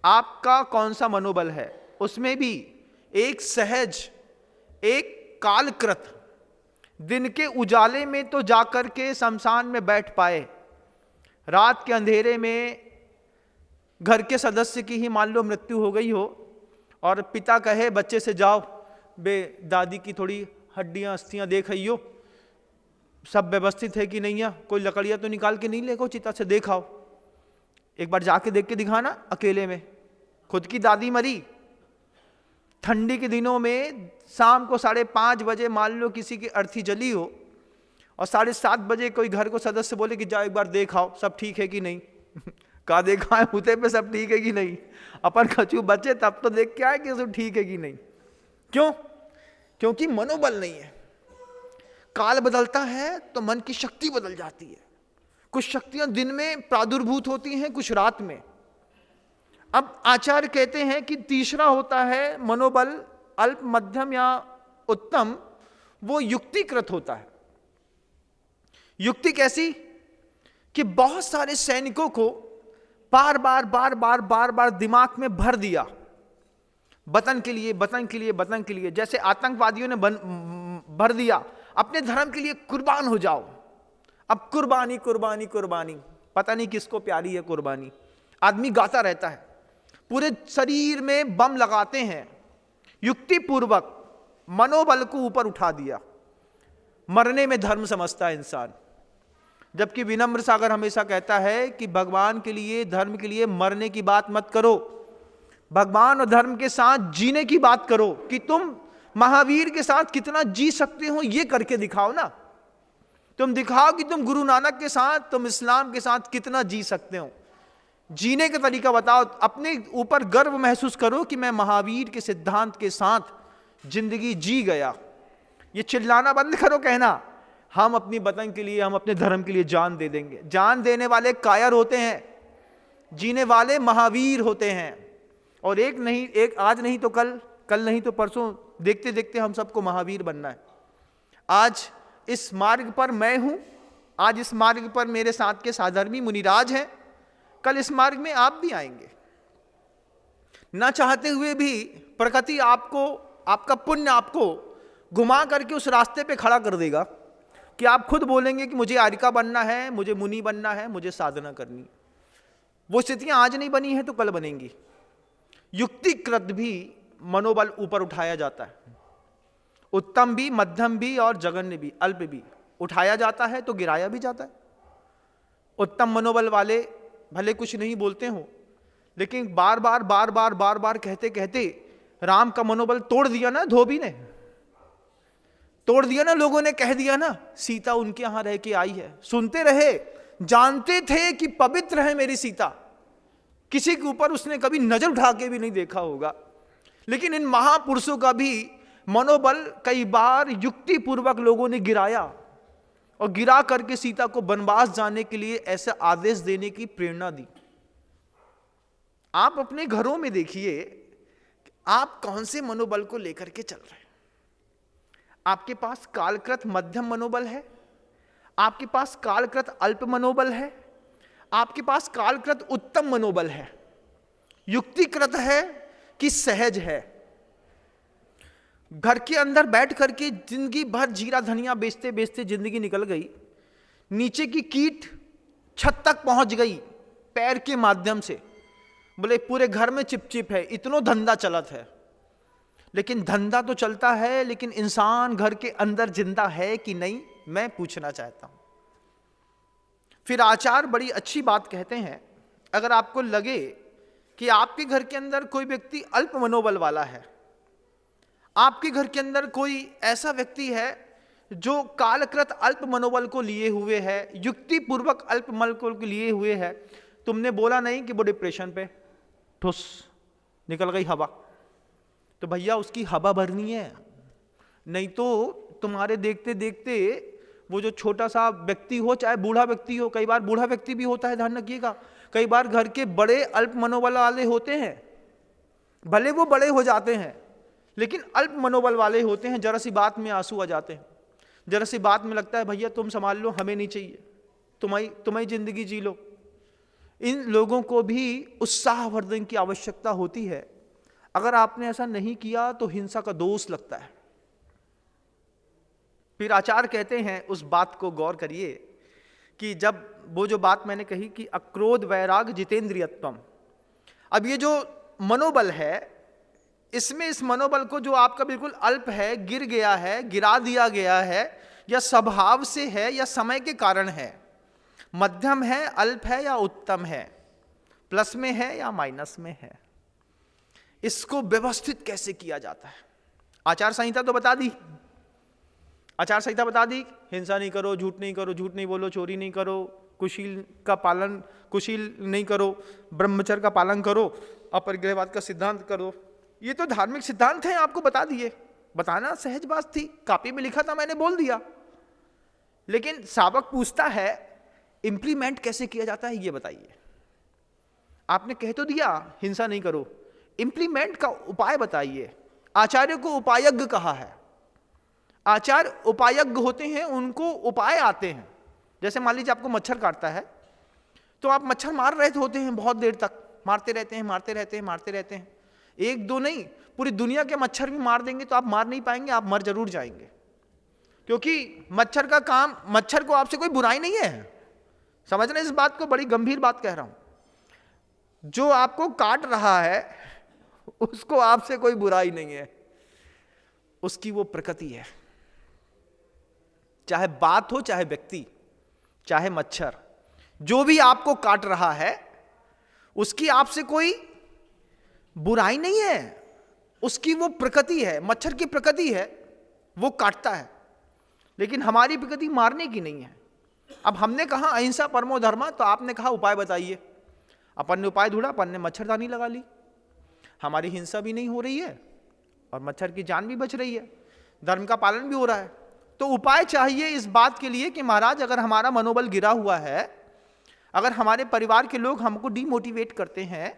आपका कौन सा मनोबल है? उसमें भी एक सहज, एक कालकृत, दिन के उजाले में तो जाकर के शमशान में बैठ पाए, रात के अंधेरे में घर के सदस्य की ही मान लो मृत्यु हो गई हो और पिता कहे बच्चे से, जाओ बे दादी की थोड़ी हड्डियां अस्थियां देख आइयो, सब व्यवस्थित है कि नहीं है, कोई लकड़ियां तो निकाल के नहीं लेको चिता से, देखाओ, एक बार जाके देख के दिखाना अकेले में। खुद की दादी मरी, ठंडी के दिनों में शाम को 5:30 बजे मान लो किसी की अर्थी जली हो और 7:30 बजे कोई घर को सदस्य बोले कि जाओ एक बार देखाओ सब ठीक है कि नहीं। कहा देखा है मुते पे सब ठीक है कि नहीं? अपन कछु बचे तब तो देख के आए कि सब ठीक है कि नहीं। क्यों? क्योंकि मनोबल नहीं है। काल बदलता है तो मन की शक्ति बदल जाती है। कुछ शक्तियां दिन में प्रादुर्भूत होती हैं, कुछ रात में। अब आचार्य कहते हैं कि तीसरा होता है मनोबल, अल्प, मध्यम या उत्तम, वो युक्तिकृत होता है। युक्ति कैसी? कि बहुत सारे सैनिकों को बार बार दिमाग में भर दिया, वतन के लिए, वतन के लिए, वतन के लिए। जैसे आतंकवादियों ने भर दिया अपने धर्म के लिए कुर्बान हो जाओ। अब कुर्बानी कुर्बानी कुर्बानी, पता नहीं किसको प्यारी है कुर्बानी। आदमी गाता रहता है, पूरे शरीर में बम लगाते हैं। युक्तिपूर्वक मनोबल को ऊपर उठा दिया। मरने में धर्म समझता है इंसान, जबकि विनम्र सागर हमेशा कहता है कि भगवान के लिए, धर्म के लिए मरने की बात मत करो, भगवान और धर्म के साथ जीने की बात करो। कि तुम महावीर के साथ कितना जी सकते हो ये करके दिखाओ ना। तुम दिखाओ कि तुम गुरु नानक के साथ, तुम इस्लाम के साथ कितना जी सकते हो। जीने का तरीका बताओ, अपने ऊपर गर्व महसूस करो कि मैं महावीर के सिद्धांत के साथ जिंदगी जी गया। ये चिल्लाना बंद करो, कहना हम अपनी वतन के लिए, हम अपने धर्म के लिए जान दे देंगे। जान देने वाले कायर होते हैं, जीने वाले महावीर होते हैं। और एक आज नहीं तो कल, कल नहीं तो परसों, देखते देखते हम सबको महावीर बनना है। आज इस मार्ग पर मैं हूं, आज इस मार्ग पर मेरे साथ के साधर्मी मुनिराज हैं, कल इस मार्ग में आप भी आएंगे। ना चाहते हुए भी प्रकृति आपको, आपका पुण्य आपको घुमा करके उस रास्ते पे खड़ा कर देगा कि आप खुद बोलेंगे कि मुझे आर्यिका बनना है, मुझे मुनि बनना है, मुझे साधना करनी। वो स्थितियां आज नहीं बनी हैं तो कल बनेंगी। युक्तिकृत भी मनोबल ऊपर उठाया जाता है, उत्तम भी, मध्यम भी और जघन्य भी, अल्प भी उठाया जाता है तो गिराया भी जाता है। उत्तम मनोबल वाले भले कुछ नहीं बोलते हो, लेकिन बार बार कहते कहते राम का मनोबल तोड़ दिया ना, धोबी ने तोड़ दिया ना। लोगों ने कह दिया ना सीता उनके यहां रह के आई है, सुनते रहे, जानते थे कि पवित्र है मेरी सीता, किसी के ऊपर उसने कभी नजर उठा के भी नहीं देखा होगा। लेकिन इन महापुरुषों का भी मनोबल कई बार युक्ति पूर्वक लोगों ने गिराया, और गिरा करके सीता को वनवास जाने के लिए ऐसा आदेश देने की प्रेरणा दी। आप अपने घरों में देखिए आप कौन से मनोबल को लेकर के चल रहे हैं। आपके पास कालकृत मध्यम मनोबल है, आपके पास कालकृत अल्प मनोबल है, आपके पास कालकृत उत्तम मनोबल है, युक्तिकृत है कि सहज है। घर के अंदर बैठ करके जिंदगी भर जीरा धनिया बेचते बेचते जिंदगी निकल गई, नीचे की कीट छत तक पहुंच गई पैर के माध्यम से, बोले पूरे घर में चिपचिप है, इतनो धंधा चलत है। लेकिन धंधा तो चलता है, लेकिन इंसान घर के अंदर जिंदा है कि नहीं, मैं पूछना चाहता हूं। फिर आचार्य बड़ी अच्छी बात कहते हैं, अगर आपको लगे कि आपके घर के अंदर कोई व्यक्ति अल्प मनोबल वाला है, आपके घर के अंदर कोई ऐसा व्यक्ति है जो कालकृत अल्प मनोबल को लिए हुए है, युक्ति पूर्वक अल्प मनोबल को लिए हुए है, तुमने बोला नहीं कि वो डिप्रेशन पे ठुस निकल गई हवा, तो भैया उसकी हवा भरनी है। नहीं तो तुम्हारे देखते देखते वो जो छोटा सा व्यक्ति हो, चाहे बूढ़ा व्यक्ति हो, कई बार बूढ़ा व्यक्ति भी होता है, ध्यान रखिएगा, कई बार घर के बड़े अल्प मनोबल वाले होते हैं, भले वो बड़े हो जाते हैं लेकिन अल्प मनोबल वाले होते हैं। जरा सी बात में आंसू आ जाते हैं, जरा सी बात में लगता है भैया तुम संभाल लो, हमें नहीं चाहिए, तुम्हारी जिंदगी जी लो। इन लोगों को भी उत्साहवर्धन की आवश्यकता होती है। अगर आपने ऐसा नहीं किया तो हिंसा का दोष लगता है। फिर आचार्य कहते हैं, उस बात को गौर करिए कि जब वो जो बात मैंने कही कि अक्रोध वैराग जितेंद्रियत्वम, अब ये जो मनोबल है, इसमें इस मनोबल को जो आपका बिल्कुल अल्प है, गिर गया है, गिरा दिया गया है, या स्वभाव से है या समय के कारण है, मध्यम है, अल्प है या उत्तम है, प्लस में है या माइनस में है, इसको व्यवस्थित कैसे किया जाता है। आचार संहिता तो बता दी, आचार संहिता बता दी, हिंसा नहीं करो, झूठ नहीं करो, झूठ नहीं बोलो, चोरी नहीं करो, कुशील नहीं करो, ब्रह्मचर्य का पालन करो, अपरिग्रहवाद का सिद्धांत करो। ये तो धार्मिक सिद्धांत हैं, आपको बता दिए, बताना सहज बात थी, कॉपी में लिखा था, मैंने बोल दिया। लेकिन सावक पूछता है इंप्लीमेंट कैसे किया जाता है, ये बताइए। आपने कह तो दिया हिंसा नहीं करो, इंप्लीमेंट का उपाय बताइए। आचार्य को उपायज्ञ कहा है, आचार्य उपायज्ञ होते हैं, उनको उपाय आते हैं। जैसे मान लीजिए आपको मच्छर काटता है, तो आप मच्छर मार रहे होते हैं, बहुत देर तक मारते रहते हैं, एक दो नहीं, पूरी दुनिया के मच्छर भी मार देंगे तो आप मार नहीं पाएंगे, आप मर जरूर जाएंगे। क्योंकि मच्छर का काम, मच्छर को आपसे कोई बुराई नहीं है, समझना इस बात को, बड़ी गंभीर बात कह रहा हूं। जो आपको काट रहा है उसको आपसे कोई बुराई नहीं है, उसकी वो प्रकृति है। चाहे बात हो, चाहे व्यक्ति, चाहे मच्छर, जो भी आपको काट रहा है उसकी आपसे कोई बुराई नहीं है, उसकी वो प्रकृति है। मच्छर की प्रकृति है, वो काटता है, लेकिन हमारी प्रकृति मारने की नहीं है। अब हमने कहा अहिंसा परमो धर्म, तो आपने कहा उपाय बताइए। अपन ने उपाय ढूंढा, अपन ने मच्छरदानी लगा ली, हमारी हिंसा भी नहीं हो रही है और मच्छर की जान भी बच रही है, धर्म का पालन भी हो रहा है। तो उपाय चाहिए इस बात के लिए कि महाराज अगर हमारा मनोबल गिरा हुआ है, अगर हमारे परिवार के लोग हमको डीमोटिवेट करते हैं,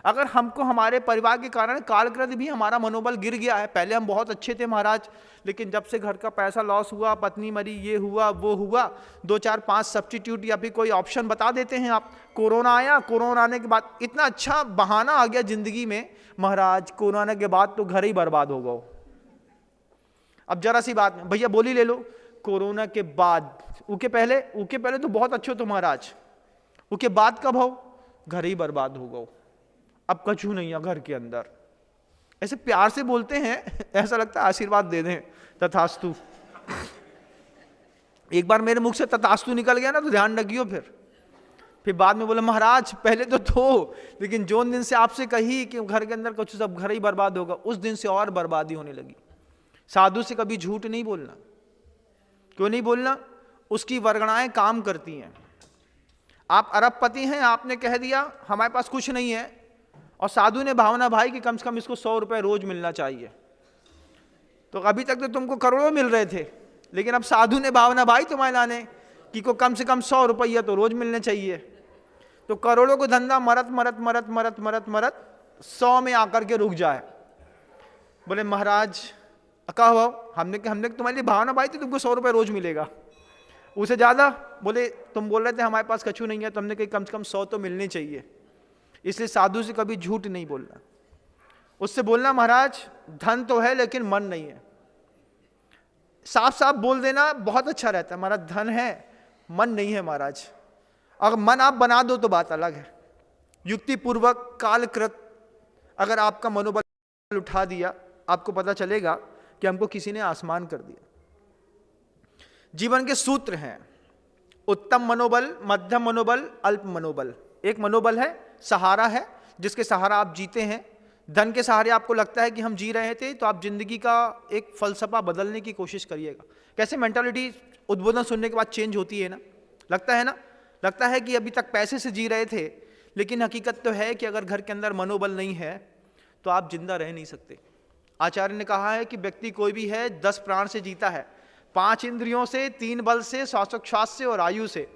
अगर हमको हमारे परिवार के कारण कालक्रद भी हमारा मनोबल गिर गया है, पहले हम बहुत अच्छे थे महाराज, लेकिन जब से घर का पैसा लॉस हुआ, पत्नी मरी, ये हुआ वो हुआ, 2 4 5 सब्स्टिट्यूट या फिर कोई ऑप्शन बता देते हैं आप। कोरोना आया, कोरोना आने के बाद इतना अच्छा बहाना आ गया जिंदगी में, महाराज कोरोना के बाद तो घर ही बर्बाद हो गया। अब जरा सी बात भैया बोली ले लो, कोरोना के बाद, उके पहले तो बहुत अच्छे तो महाराज, उके बाद कब हो, घर ही बर्बाद हो गया, अब कछु नहीं है घर के अंदर। ऐसे प्यार से बोलते हैं, ऐसा लगता है आशीर्वाद दे दें, तथास्तु। एक बार मेरे मुख से तथास्तु निकल गया ना तो ध्यान रखियो, फिर बाद में बोले महाराज पहले तो लेकिन जो दिन से आपसे कही कि घर के अंदर कुछ, सब घर ही बर्बाद होगा, उस दिन से और बर्बादी होने लगी। साधु से कभी झूठ नहीं बोलना। क्यों नहीं बोलना? उसकी वर्गणाएं काम करती हैं। आप अरबपति हैं, आपने कह दिया हमारे पास कुछ नहीं है, और साधु ने भावना भाई कि कम से कम इसको 100 रुपए रोज मिलना चाहिए, तो अभी तक तो तुमको करोड़ों मिल रहे थे, लेकिन अब साधु ने भावना भाई तुम्हारे लाने कि को कम से कम 100 रुपया तो रोज मिलने चाहिए, तो करोड़ों को धंधा मरत मरत मरत मरत मरत मरत 100 में आकर के रुक जाए। बोले महाराज कहो, हमने तुम्हारे लिए भावना भाई थी, तुमको 100 रुपये रोज मिलेगा, उसे ज्यादा। बोले तुम बोल रहे थे हमारे पास कछु नहीं है, तो हमने कही कम से कम 100 तो मिलने चाहिए। इसलिए साधु से कभी झूठ नहीं बोलना। उससे बोलना महाराज धन तो है लेकिन मन नहीं है, साफ साफ बोल देना बहुत अच्छा रहता है। महाराज धन है, मन नहीं है महाराज। अगर मन आप बना दो तो बात अलग है, युक्तिपूर्वक कालकृत अगर आपका मनोबल उठा दिया, आपको पता चलेगा कि हमको किसी ने आसमान कर दिया। जीवन के सूत्र हैं उत्तम मनोबल, मध्यम मनोबल, अल्प मनोबल। एक मनोबल है, सहारा है, जिसके सहारा आप जीते हैं। धन के सहारे आपको लगता है कि हम जी रहे थे, तो आप जिंदगी का एक फलसफा बदलने की कोशिश करिएगा। कैसे मेंटालिटी उद्बोधन सुनने के बाद चेंज होती है ना, लगता है कि अभी तक पैसे से जी रहे थे, लेकिन हकीकत तो है कि अगर घर के अंदर मनोबल नहीं है तो आप जिंदा रह नहीं सकते। आचार्य ने कहा है कि व्यक्ति कोई भी है 10 प्राण से जीता है, 5 इंद्रियों से, 3 बल से, श्वासोच्छ्वास से और आयु से।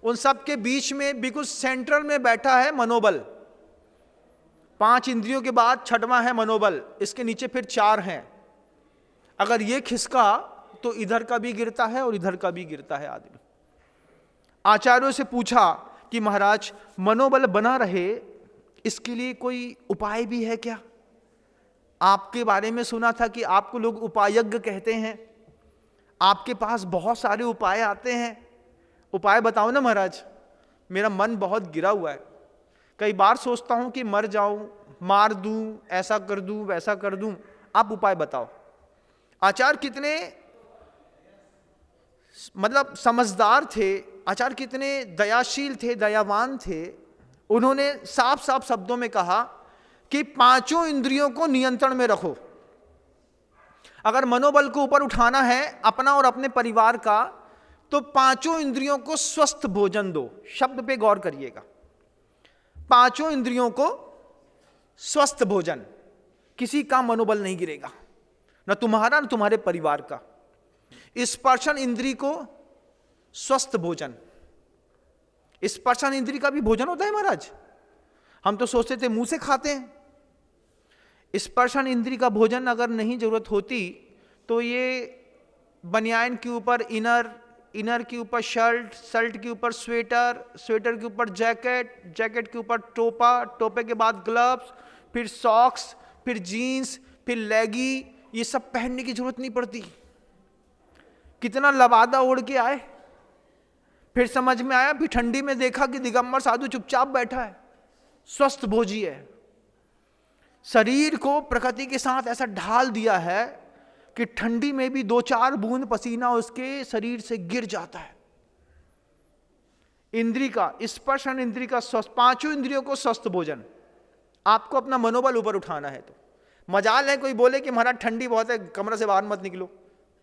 उन सब के बीच में बिल्कुल सेंट्रल में बैठा है मनोबल। 5 इंद्रियों के बाद छठवां है मनोबल, इसके नीचे फिर 4 हैं। अगर ये खिसका तो इधर का भी गिरता है और इधर का भी गिरता है आदमी। आचार्यों से पूछा कि महाराज मनोबल बना रहे इसके लिए कोई उपाय भी है क्या? आपके बारे में सुना था कि आपको लोग उपायज्ञ कहते हैं, आपके पास बहुत सारे उपाय आते हैं, उपाय बताओ ना महाराज। मेरा मन बहुत गिरा हुआ है, कई बार सोचता हूं कि मर जाऊं, मार दूं, ऐसा कर दूं, वैसा कर दूं, आप उपाय बताओ। आचार्य कितने मतलब समझदार थे, आचार्य कितने दयाशील थे, दयावान थे। उन्होंने साफ साफ शब्दों में कहा कि 5 इंद्रियों को नियंत्रण में रखो। अगर मनोबल को ऊपर उठाना है अपना और अपने परिवार का, तो 5 इंद्रियों को स्वस्थ भोजन दो। शब्द पे गौर करिएगा, 5 इंद्रियों को स्वस्थ भोजन, किसी का मनोबल नहीं गिरेगा, न तुम्हारा न तुम्हारे परिवार का। स्पर्शन इंद्री को स्वस्थ भोजन, स्पर्शन इंद्री का भी भोजन होता है महाराज। हम तो सोचते थे मुंह से खाते हैं। स्पर्शन इंद्री का भोजन अगर नहीं जरूरत होती तो ये बनियान के ऊपर इनर, इनर के ऊपर शर्ट, शर्ट के ऊपर स्वेटर, स्वेटर के ऊपर जैकेट, जैकेट के ऊपर टोपा, टोपे के बाद ग्लव्स, फिर सॉक्स, फिर जीन्स, फिर लेगी, ये सब पहनने की जरूरत नहीं पड़ती। कितना लबादा ओढ़ के आए, फिर समझ में आया, फिर ठंडी में देखा कि दिगंबर साधु चुपचाप बैठा है, स्वस्थ भोजी है। शरीर को प्रकृति के साथ ऐसा ढाल दिया है कि ठंडी में भी 2-4 बूंद पसीना उसके शरीर से गिर जाता है। इंद्री का स्पर्शन, इंद्री का स्वस्थ, 5 इंद्रियों को स्वस्थ भोजन। आपको अपना मनोबल ऊपर उठाना है तो मजाल है कोई बोले कि महाराज ठंडी बहुत है, कमरे से बाहर मत निकलो।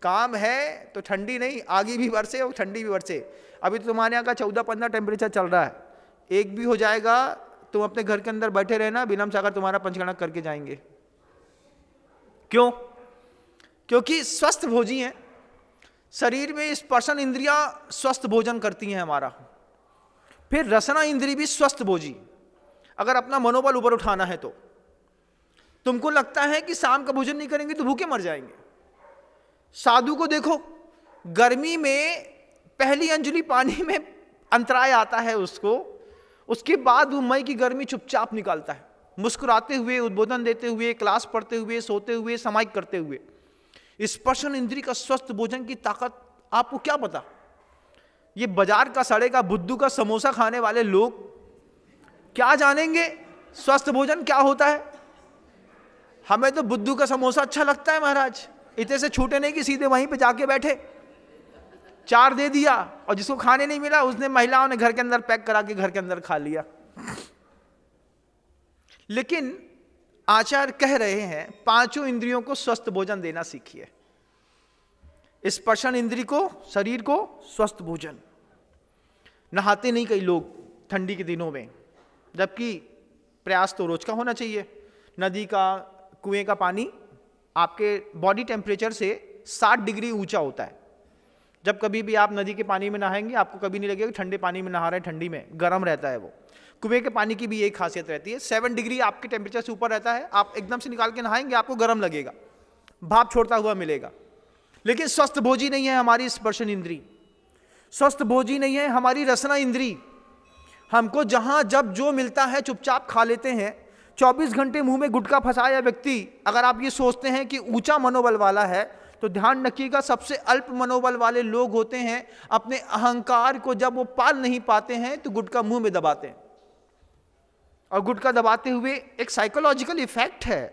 काम है तो ठंडी नहीं, आगे भी बरसे और ठंडी भी बरसे। अभी तो तुम्हारे यहाँ का 14-15 टेम्परेचर चल रहा है, एक भी हो जाएगा तुम अपने घर के अंदर बैठे रहना, बिनम सागर तुम्हारा पंचगणक करके जाएंगे। क्यों? क्योंकि स्वस्थ भोजी हैं। शरीर में स्पर्शन इंद्रियां स्वस्थ भोजन करती हैं हमारा। फिर रसना इंद्री भी स्वस्थ भोजी। अगर अपना मनोबल ऊपर उठाना है तो तुमको लगता है कि शाम का भोजन नहीं करेंगे तो भूखे मर जाएंगे, साधु को देखो, गर्मी में पहली अंजलि पानी में अंतराय आता है उसको, उसके बाद वो मई की गर्मी चुपचाप निकालता है, मुस्कुराते हुए, उद्बोधन देते हुए, क्लास पढ़ते हुए, सोते हुए, सामायिक करते हुए। स्पर्शन इंद्री का स्वस्थ भोजन की ताकत आपको क्या पता? ये बाजार का सड़ेगा बुद्धू का समोसा खाने वाले लोग क्या जानेंगे स्वस्थ भोजन क्या होता है? हमें तो बुद्धू का समोसा अच्छा लगता है महाराज, इतने से छूटे नहीं कि सीधे वहीं पे जाके बैठे, 4 दे दिया और जिसको खाने नहीं मिला उसने महिलाओं ने घर के अंदर पैक करा के घर के अंदर खा लिया। लेकिन आचार्य कह रहे हैं 5 इंद्रियों को स्वस्थ भोजन देना सीखिए। स्पर्शन इंद्री को, शरीर को स्वस्थ भोजन। नहाते नहीं कई लोग ठंडी के दिनों में, जबकि प्रयास तो रोज का होना चाहिए। नदी का, कुएं का पानी आपके बॉडी टेम्परेचर से 60 डिग्री ऊंचा होता है। जब कभी भी आप नदी के पानी में नहाएंगे आपको कभी नहीं लगेगा कि ठंडे पानी में नहा रहे हैं, ठंडी में, गर्म रहता है वो। कुएं के पानी की भी यही खासियत रहती है, 7 डिग्री आपके टेम्परेचर से ऊपर रहता है, आप एकदम से निकाल के नहाएंगे आपको गर्म लगेगा, भाप छोड़ता हुआ मिलेगा। लेकिन स्वस्थ भोजी नहीं है हमारी स्पर्शन इंद्री, स्वस्थ भोजी नहीं है हमारी रसना इंद्री। हमको जहां जब जो मिलता है चुपचाप खा लेते हैं। 24 घंटे मुंह में गुटखा फंसाया व्यक्ति, अगर आप ये सोचते हैं कि ऊंचा मनोबल वाला है तो ध्यान रखिएगा सबसे अल्प मनोबल वाले लोग होते हैं, अपने अहंकार को जब वो पाल नहीं पाते हैं तो गुटखा मुंह में दबाते हैं। और गुटखा दबाते हुए एक साइकोलॉजिकल इफेक्ट है,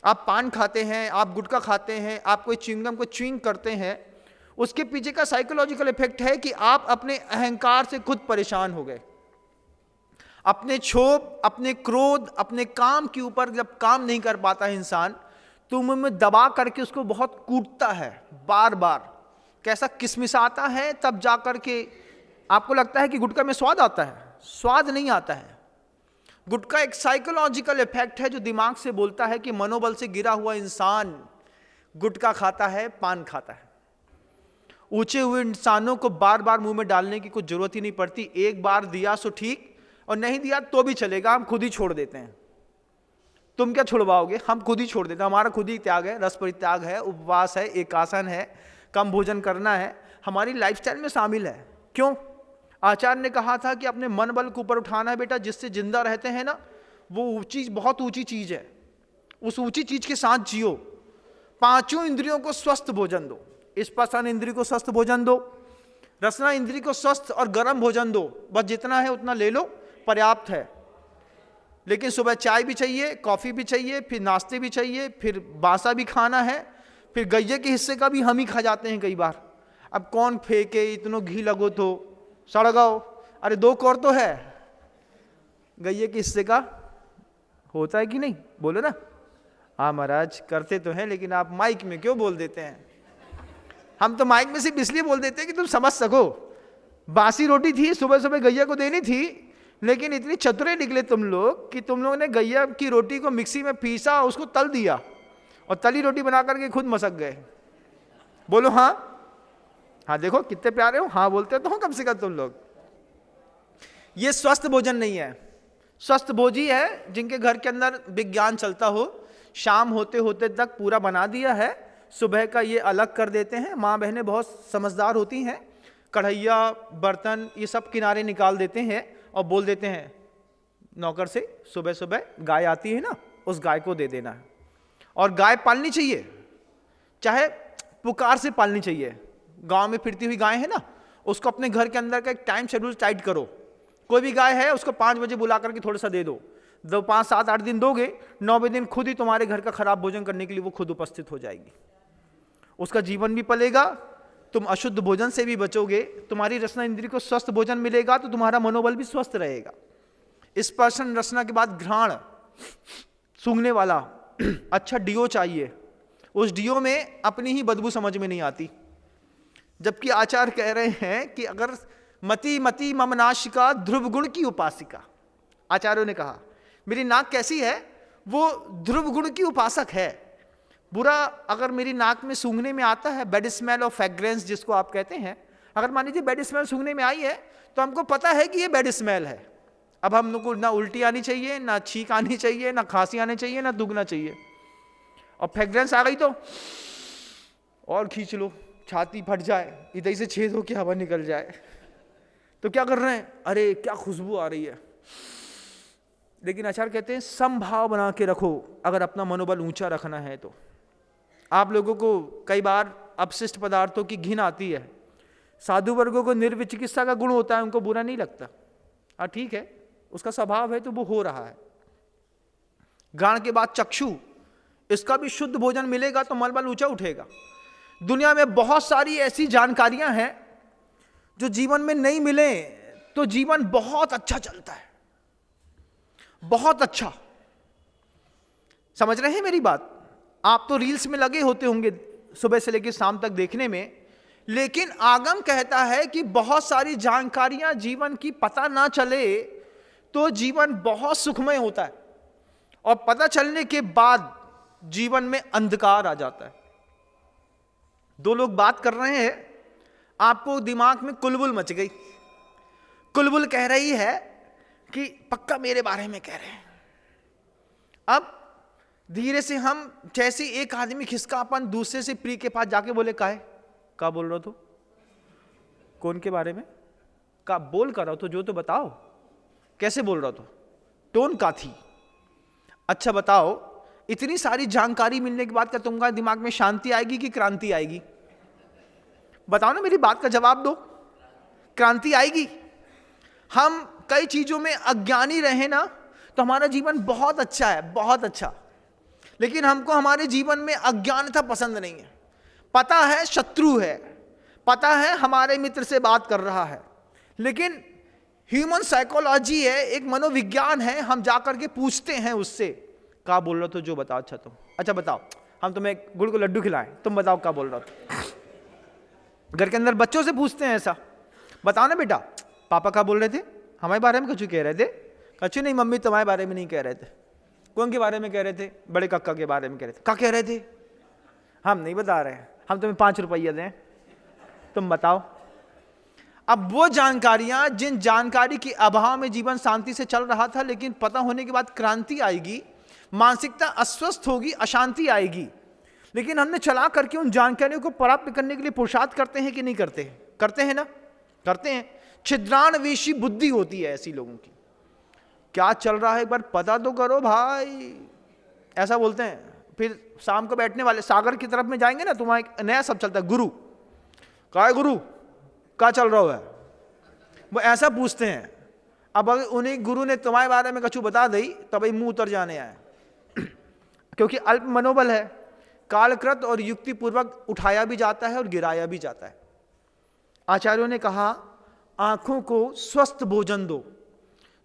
आप पान खाते हैं, आप गुटखा खाते हैं, आप कोई च्युइंगम को च्युइंग करते हैं, उसके पीछे का साइकोलॉजिकल इफेक्ट है कि आप अपने अहंकार से खुद परेशान हो गए। अपने क्षोभ, अपने क्रोध, अपने काम के ऊपर जब काम नहीं कर पाता है इंसान तो मुंह में दबा करके उसको बहुत कूटता है बार बार, कैसा किसमिसाता है, तब जा करके आपको लगता है कि गुटखा में स्वाद आता है। स्वाद नहीं आता है। गुटखा एक साइकोलॉजिकल इफेक्ट है जो दिमाग से बोलता है कि मनोबल से गिरा हुआ इंसान गुटखा खाता है, पान खाता है। ऊंचे हुए इंसानों को बार बार मुंह में डालने की कोई जरूरत ही नहीं पड़ती, एक बार दिया सो ठीक, और नहीं दिया तो भी चलेगा, हम खुद ही छोड़ देते हैं। तुम क्या छुड़वाओगे, हम खुद ही छोड़ देते हैं। हमारा खुद ही त्याग है, रस परित्याग है, उपवास है, एकासन है, कम भोजन करना है, हमारी लाइफस्टाइल में शामिल है। क्यों? आचार्य ने कहा था कि अपने मन बल को ऊपर उठाना है बेटा, जिससे जिंदा रहते हैं ना, वो ऊंची, बहुत ऊंची चीज है, उस ऊंची चीज के साथ जियो। 5 इंद्रियों को स्वस्थ भोजन दो, स्पर्शन इंद्री को स्वस्थ भोजन दो, रसना इंद्री को स्वस्थ और गर्म भोजन दो, बस जितना है उतना ले लो, पर्याप्त है। लेकिन सुबह चाय भी चाहिए, कॉफी भी चाहिए, फिर नाश्ते भी चाहिए, फिर बासा भी खाना है, फिर गैये के हिस्से का भी हम ही खा जाते हैं कई बार। अब कौन फेंके, इतनो घी लगो तो सड़ गओ, अरे 2 कौर तो है, गैये के हिस्से का होता है कि नहीं, बोलो ना। हाँ महाराज करते तो हैं, लेकिन आप माइक में क्यों बोल देते हैं? हम तो माइक में सिर्फ इसलिए बोल देते हैं कि तुम समझ सको। बासी रोटी थी, सुबह सुबह गैया को देनी थी, लेकिन इतनी चतुरे निकले तुम लोग कि तुम लोगों ने गैया की रोटी को मिक्सी में पीसा, उसको तल दिया और तली रोटी बना करके खुद मसक गए। बोलो हाँ। हाँ देखो कितने प्यारे हो, हाँ बोलते तो हो कम से कम तुम लोग। ये स्वस्थ भोजन नहीं है। स्वस्थ भोजी है जिनके घर के अंदर विज्ञान चलता हो, शाम होते होते तक पूरा बना दिया है, सुबह का ये अलग कर देते हैं। माँ बहनें बहुत समझदार होती हैं, कढ़ैया बर्तन ये सब किनारे निकाल देते हैं और बोल देते हैं नौकर से, सुबह सुबह गाय आती है ना, उस गाय को दे देना है। और गाय पालनी चाहिए, चाहे पुकार से पालनी चाहिए। गांव में फिरती हुई गाय है ना, उसको अपने घर के अंदर का एक टाइम शेड्यूल टाइट करो। कोई भी गाय है उसको 5 बजे बुला करके थोड़ा सा दे दो, 5, 7, 8 दिन दोगे, 9वें दिन खुद ही तुम्हारे घर का खराब भोजन करने के लिए वो खुद उपस्थित हो जाएगी। उसका जीवन भी पलेगा, तुम अशुद्ध भोजन से भी बचोगे, तुम्हारी रसना इंद्री को स्वस्थ भोजन मिलेगा तो तुम्हारा मनोबल भी स्वस्थ रहेगा। स्पर्शन रसना के बाद घ्राण, सूंघने वाला अच्छा डियो चाहिए, उस डियो में अपनी ही बदबू समझ में नहीं आती। जबकि आचार्य कह रहे हैं कि अगर मति मति मम नाशिका ध्रुव गुण की उपासिका, आचार्यों ने कहा मेरी नाक कैसी है, वो ध्रुव गुण की उपासक है। बुरा अगर मेरी नाक में सूंघने में आता है, बैड स्मेल और फ्रेग्रेंस जिसको आप कहते हैं, अगर मान लीजिए बैड स्मेल सूंघने में आई है तो हमको पता है कि ये बैड स्मेल है। अब हम लोग को ना उल्टी आनी चाहिए, ना छींक आनी चाहिए, ना खांसी आनी चाहिए, ना दुगना चाहिए। और फ्रेग्रेंस आ गई तो और खींच लो, छाती फट जाए, इधर से छेद हो के हवा निकल जाए, तो क्या कर रहे हैं, अरे क्या खुशबू आ रही है। लेकिन आचार्य कहते हैं समभाव बना के रखो अगर अपना मनोबल ऊंचा रखना है तो। आप लोगों को कई बार अपशिष्ट पदार्थों की घिन आती है, साधु वर्गों को निर्विचिकित्सा का गुण होता है, उनको बुरा नहीं लगता। हाँ ठीक है, उसका स्वभाव है तो वो हो रहा है। घ्राण के बाद चक्षु, इसका भी शुद्ध भोजन मिलेगा तो मनोबल ऊंचा उठेगा। दुनिया में बहुत सारी ऐसी जानकारियां हैं जो जीवन में नहीं मिले तो जीवन बहुत अच्छा चलता है, बहुत अच्छा। समझ रहे हैं मेरी बात? आप तो रील्स में लगे होते होंगे सुबह से लेकर शाम तक देखने में, लेकिन आगम कहता है कि बहुत सारी जानकारियां जीवन की पता ना चले तो जीवन बहुत सुखमय होता है, और पता चलने के बाद जीवन में अंधकार आ जाता है। दो लोग बात कर रहे हैं, आपको दिमाग में कुलबुल मच गई। कुलबुल कह रही है कि पक्का मेरे बारे में कह रहे हैं। अब धीरे से हम जैसे एक आदमी खिसका अपन दूसरे से प्रिय के पास जाके बोले काहे का बोल रहा हो तो, कौन के बारे में का बोल कर रहा हो तो, जो तो बताओ कैसे बोल रहा हो तो, टोन का थी। अच्छा बताओ, इतनी सारी जानकारी मिलने के बाद क्या तुम्हारे दिमाग में शांति आएगी कि क्रांति आएगी? बताओ ना, मेरी बात का जवाब दो। क्रांति आएगी। हम कई चीजों में अज्ञानी रहे ना तो हमारा जीवन बहुत अच्छा है, बहुत अच्छा। लेकिन हमको हमारे जीवन में अज्ञानता पसंद नहीं है। पता है शत्रु है, पता है हमारे मित्र से बात कर रहा है, लेकिन ह्यूमन साइकोलॉजी है, एक मनोविज्ञान है, हम जाकर के पूछते हैं उससे क्या बोल रहे हो तो, जो बताओ। अच्छा तुम, अच्छा बताओ, हम तुम्हें गुड़ को लड्डू खिलाएं, तुम बताओ क्या बोल रहे हो। घर के अंदर बच्चों से पूछते हैं ऐसा, बताओ ना बेटा पापा क्या बोल रहे थे, हमारे बारे में कछु कह रहे थे? कछु नहीं मम्मी, तुम्हारे बारे में नहीं कह रहे थे। कौन के बारे में कह रहे थे? बड़े कक्का के बारे में कह रहे थे। क्या कह रहे थे? हम नहीं बता रहे, हम तुम्हें 5 रुपया दें, तुम बताओ। अब वो जानकारियां, जिन जानकारी के अभाव में जीवन शांति से चल रहा था, लेकिन पता होने के बाद क्रांति आएगी, मानसिकता अस्वस्थ होगी, अशांति आएगी। लेकिन हमने चला करके उन जानकारियों को प्राप्त करने के लिए पुरुषार्थ करते हैं कि नहीं करते हैं? करते हैं ना, करते हैं। छिद्रान्वेषी बुद्धि होती है ऐसी लोगों की। क्या चल रहा है एक बार पता तो करो भाई, ऐसा बोलते हैं। फिर शाम को बैठने वाले सागर की तरफ में जाएंगे ना, तुम्हारा नया सब चलता है, गुरु कहा है, गुरु क्या चल रहा है, वो ऐसा पूछते हैं। अब अगर उन्हीं गुरु ने तुम्हारे बारे में कछु बता दी तब भाई मुंह उतर जाने आए, क्योंकि अल्प मनोबल है, कालकृत और युक्तिपूर्वक उठाया भी जाता है और गिराया भी जाता है। आचार्यों ने कहा आंखों को स्वस्थ भोजन दो,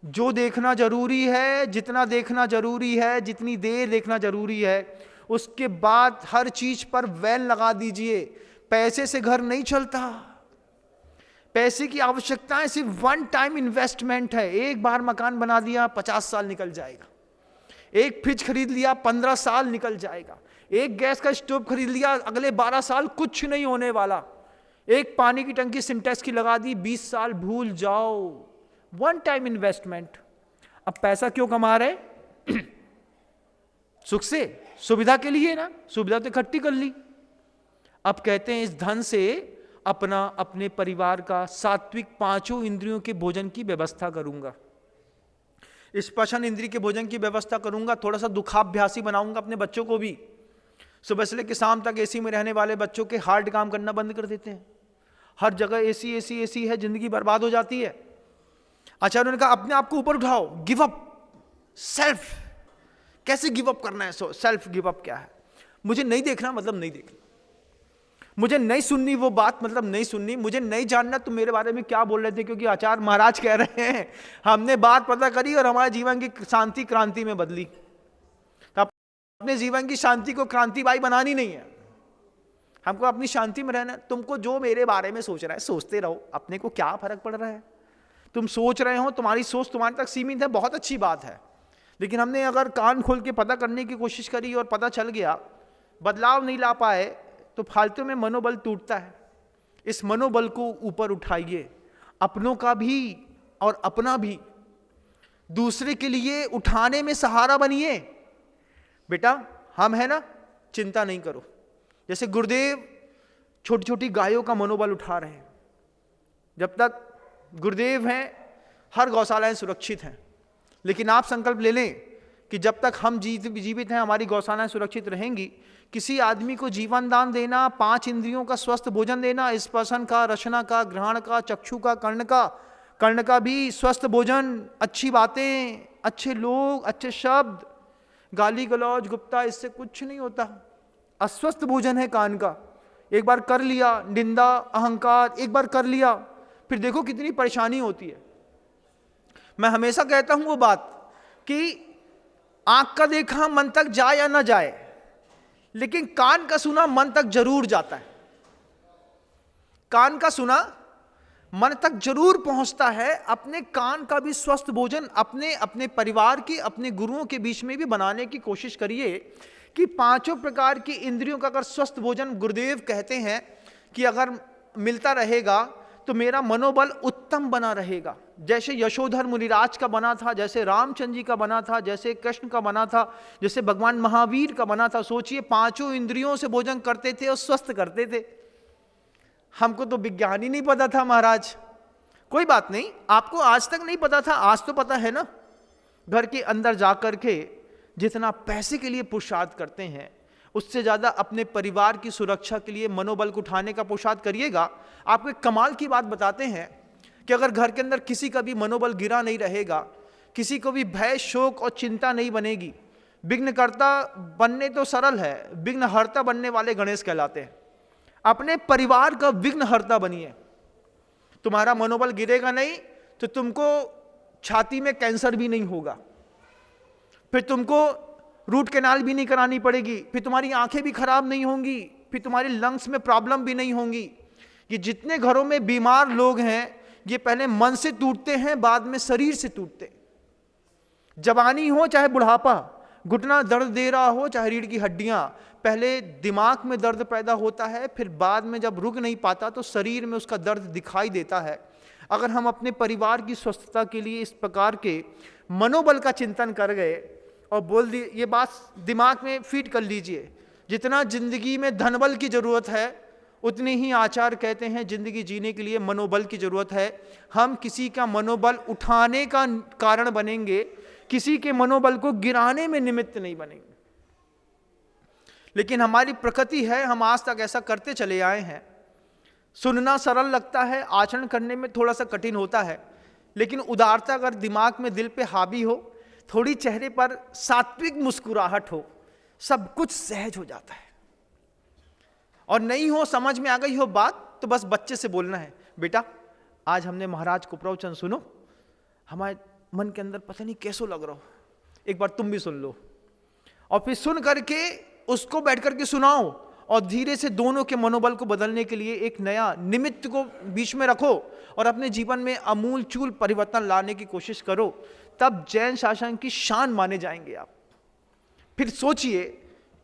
जो देखना जरूरी है, जितना देखना जरूरी है, जितनी देर देखना जरूरी है, उसके बाद हर चीज पर वैन लगा दीजिए। पैसे से घर नहीं चलता, पैसे की आवश्यकताएं सिर्फ वन टाइम इन्वेस्टमेंट है। एक बार मकान बना दिया 50 साल निकल जाएगा, एक फ्रिज खरीद लिया 15 साल निकल जाएगा, एक गैस का स्टोव खरीद लिया अगले 12 साल कुछ नहीं होने वाला, एक पानी की टंकी सिंटेक्स की लगा दी 20 साल भूल जाओ। One time investment. अब पैसा क्यों कमा रहे? सुख से, सुविधा के लिए ना, सुविधा तो इकट्ठी कर ली। अब कहते हैं इस धन से अपना, अपने परिवार का सात्विक 5 इंद्रियों के भोजन की व्यवस्था करूंगा, स्पर्शन इंद्रिय के भोजन की व्यवस्था करूंगा, थोड़ा सा दुखाभ्यासी बनाऊंगा अपने बच्चों को भी। सुबह से लेकर शाम तक एसी में रहने वाले बच्चों के हार्ट काम करना बंद कर देते हैं। हर जगह एसी एसी एसी है, जिंदगी बर्बाद हो जाती है। आचार्यों ने कहा अपने आप को ऊपर उठाओ, गिव अप सेल्फ। कैसे गिव अप करना है? सेल्फ गिव अप क्या है? मुझे नहीं देखना मतलब नहीं देखना, मुझे नहीं सुननी वो बात मतलब नहीं सुननी, मुझे नहीं जानना तुम मेरे बारे में क्या बोल रहे थे, क्योंकि आचार्य महाराज कह रहे हैं। हमने बात पता करी और हमारे जीवन की शांति क्रांति में बदली। तो अपने जीवन की शांति को क्रांतिबाई बनानी नहीं है, हमको अपनी शांति में रहना। तुमको जो मेरे बारे में सोच रहा है सोचते रहो, अपने को क्या फर्क पड़ रहा है? तुम सोच रहे हो, तुम्हारी सोच तुम्हारे तक सीमित है, बहुत अच्छी बात है। लेकिन हमने अगर कान खोल के पता करने की कोशिश करी और पता चल गया, बदलाव नहीं ला पाए, तो फालतू में मनोबल टूटता है। इस मनोबल को ऊपर उठाइए, अपनों का भी और अपना भी, दूसरे के लिए उठाने में सहारा बनिए। बेटा हम है ना, चिंता नहीं करो। जैसे गुरुदेव छोटी छोटी गायों का मनोबल उठा रहे हैं, जब तक गुरुदेव हैं हर गौशालाएं सुरक्षित हैं, लेकिन आप संकल्प ले लें कि जब तक हम जीवित हैं हमारी गौशालाएं सुरक्षित रहेंगी। किसी आदमी को जीवन दान देना, 5 इंद्रियों का स्वस्थ भोजन देना, स्पर्शन का, रचना का, ग्रहण का, चक्षु का, कर्ण का भी स्वस्थ भोजन, अच्छी बातें, अच्छे लोग, अच्छे शब्द, गाली गलौज गुप्ता, इससे कुछ नहीं होता। अस्वस्थ भोजन है कान का, एक बार कर लिया, निंदा अहंकार एक बार कर लिया, फिर देखो कितनी परेशानी होती है। मैं हमेशा कहता हूं वो बात कि आंख का देखा मन तक जाए या ना जाए, लेकिन कान का सुना मन तक जरूर जाता है। कान का सुना मन तक जरूर पहुंचता है। अपने कान का भी स्वस्थ भोजन अपने परिवार की, अपने गुरुओं के बीच में भी बनाने की कोशिश करिए कि 5 प्रकार की इंद्रियों का अगर स्वस्थ भोजन गुरुदेव कहते हैं कि अगर मिलता रहेगा तो मेरा मनोबल उत्तम बना रहेगा। जैसे यशोधर मुनिराज का बना था, जैसे रामचंद्र जी का बना था, जैसे कृष्ण का बना था, जैसे भगवान महावीर का बना था। सोचिए 5 इंद्रियों से भोजन करते थे और स्वस्थ करते थे। हमको तो विज्ञान ही नहीं पता था महाराज। कोई बात नहीं, आपको आज तक नहीं पता था, आज तो पता है ना। घर के अंदर जाकर के जितना पैसे के लिए पुरुषार्थ करते हैं, उससे ज्यादा अपने परिवार की सुरक्षा के लिए मनोबल को उठाने का पुरुषार्थ करिएगा। आपको एक कमाल की बात बताते हैं कि अगर घर के अंदर किसी का भी मनोबल गिरा नहीं रहेगा, किसी को भी भय, शोक और चिंता नहीं बनेगी। विघ्नकर्ता बनने तो सरल है, विघ्नहर्ता बनने वाले गणेश कहलाते हैं। अपने परिवार का विघ्नहर्ता बनिए। तुम्हारा मनोबल गिरेगा नहीं तो तुमको छाती में कैंसर भी नहीं होगा, फिर तुमको रूट कैनाल भी नहीं करानी पड़ेगी, फिर तुम्हारी आंखें भी खराब नहीं होंगी, फिर तुम्हारी लंग्स में प्रॉब्लम भी नहीं होंगी। ये जितने घरों में बीमार लोग हैं ये पहले मन से टूटते हैं, बाद में शरीर से टूटते। जवानी हो चाहे बुढ़ापा, घुटना दर्द दे रहा हो चाहे रीढ़ की हड्डियां, पहले दिमाग में दर्द पैदा होता है, फिर बाद में जब रुक नहीं पाता तो शरीर में उसका दर्द दिखाई देता है। अगर हम अपने परिवार की स्वस्थता के लिए इस प्रकार के मनोबल का चिंतन कर गए और बोल दिए, ये बात दिमाग में फीड कर लीजिए, जितना जिंदगी में धनबल की जरूरत है उतनी ही आचार कहते हैं जिंदगी जीने के लिए मनोबल की जरूरत है। हम किसी का मनोबल उठाने का कारण बनेंगे, किसी के मनोबल को गिराने में निमित्त नहीं बनेंगे। लेकिन हमारी प्रकृति है, हम आज तक ऐसा करते चले आए हैं। सुनना सरल लगता है, आचरण करने में थोड़ा सा कठिन होता है, लेकिन उदारता अगर दिमाग में, दिल पे हावी हो, थोड़ी चेहरे पर सात्विक मुस्कुराहट हो, सब कुछ सहज हो जाता है। और नहीं हो, समझ में आ गई हो बात, तो बस बच्चे से बोलना है, बेटा आज हमने महाराज को प्रवचन सुनो, हमारे मन के अंदर पता नहीं कैसो लग रहा हो, एक बार तुम भी सुन लो। और फिर सुन करके उसको बैठ करके सुनाओ और धीरे से दोनों के मनोबल को बदलने के लिए एक नया निमित्त को बीच में रखो और अपने जीवन में आमूलचूल परिवर्तन लाने की कोशिश करो। तब जैन शासन की शान माने जाएंगे आप। फिर सोचिए,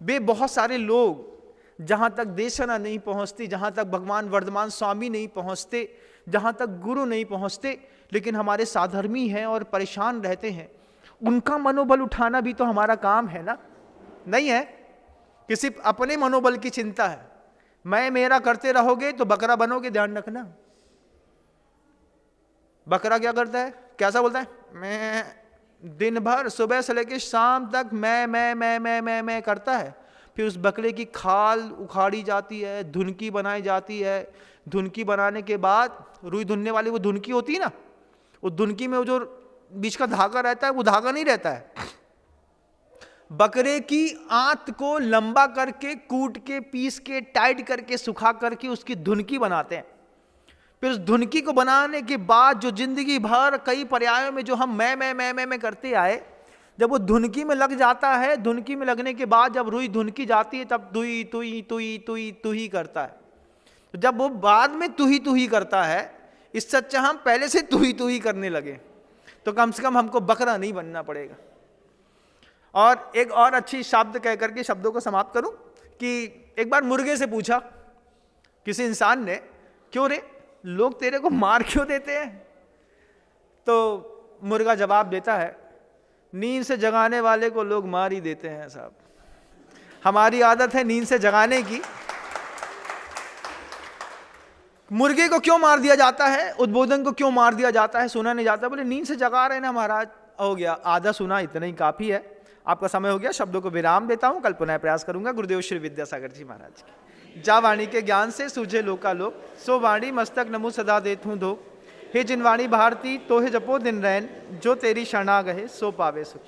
वे बहुत सारे लोग जहां तक देशना नहीं पहुंचती, जहां तक भगवान वर्धमान स्वामी नहीं पहुंचते, जहां तक गुरु नहीं पहुंचते, लेकिन हमारे साधर्मी हैं और परेशान रहते हैं, उनका मनोबल उठाना भी तो हमारा काम है ना। नहीं है कि सिर्फ अपने मनोबल की चिंता है, मैं मेरा करते रहोगे तो बकरा बनोगे। ध्यान रखना, बकरा क्या करता है, कैसा बोलता है, मैं दिन भर सुबह से लेकर शाम तक मैं करता है। फिर उस बकरे की खाल उखाड़ी जाती है, धुनकी बनाई जाती है। धुनकी बनाने के बाद रुई धुनने वाली वो धुनकी होती है ना, वो धुनकी में वो जो बीच का धागा रहता है वो धागा नहीं रहता है। बकरे की आंत को लंबा करके, कूट के, पीस के, टाइट करके, सुखा करके उसकी धुनकी बनाते हैं। फिर उस धुनकी को बनाने के बाद जो जिंदगी भर कई पर्यायों में जो हम मैं करते आए, जब वो धुनकी में लग जाता है, धुनकी में लगने के बाद जब रुई धुनकी जाती है तब तुई तुई तुई तुई तुही करता है। तो जब वो बाद में तुही करता है, इससे अच्छा हम पहले से तुही करने लगे तो कम से कम हमको बकरा नहीं बनना पड़ेगा। और एक और अच्छी शब्द कह करके शब्दों को समाप्त करूं कि एक बार मुर्गे से पूछा किसी इंसान ने क्यों रे, लोग तेरे को मार क्यों देते हैं? तो मुर्गा जवाब देता है, नींद से जगाने वाले को लोग मार ही देते हैं साहब। हमारी आदत है नींद से जगाने की। मुर्गे को क्यों मार दिया जाता है, उद्बोधन को क्यों मार दिया जाता है, सुना नहीं जाता? बोले नींद से जगा रहे ना महाराज। हो गया, आधा सुना, इतना ही काफी है। आपका समय हो गया, शब्दों को विराम देता हूं, कल पुनः प्रयास करूंगा। गुरुदेव श्री विद्यासागर जी महाराज की। जा वाणी के ज्ञान से सूझे लोकालोक, सो वाणी मस्तक नमो सदा देत हूं धो। हे जिन वाणी भारती तो हे जपो दिन रैन, जो तेरी शरणा गहे सो पावे सुख।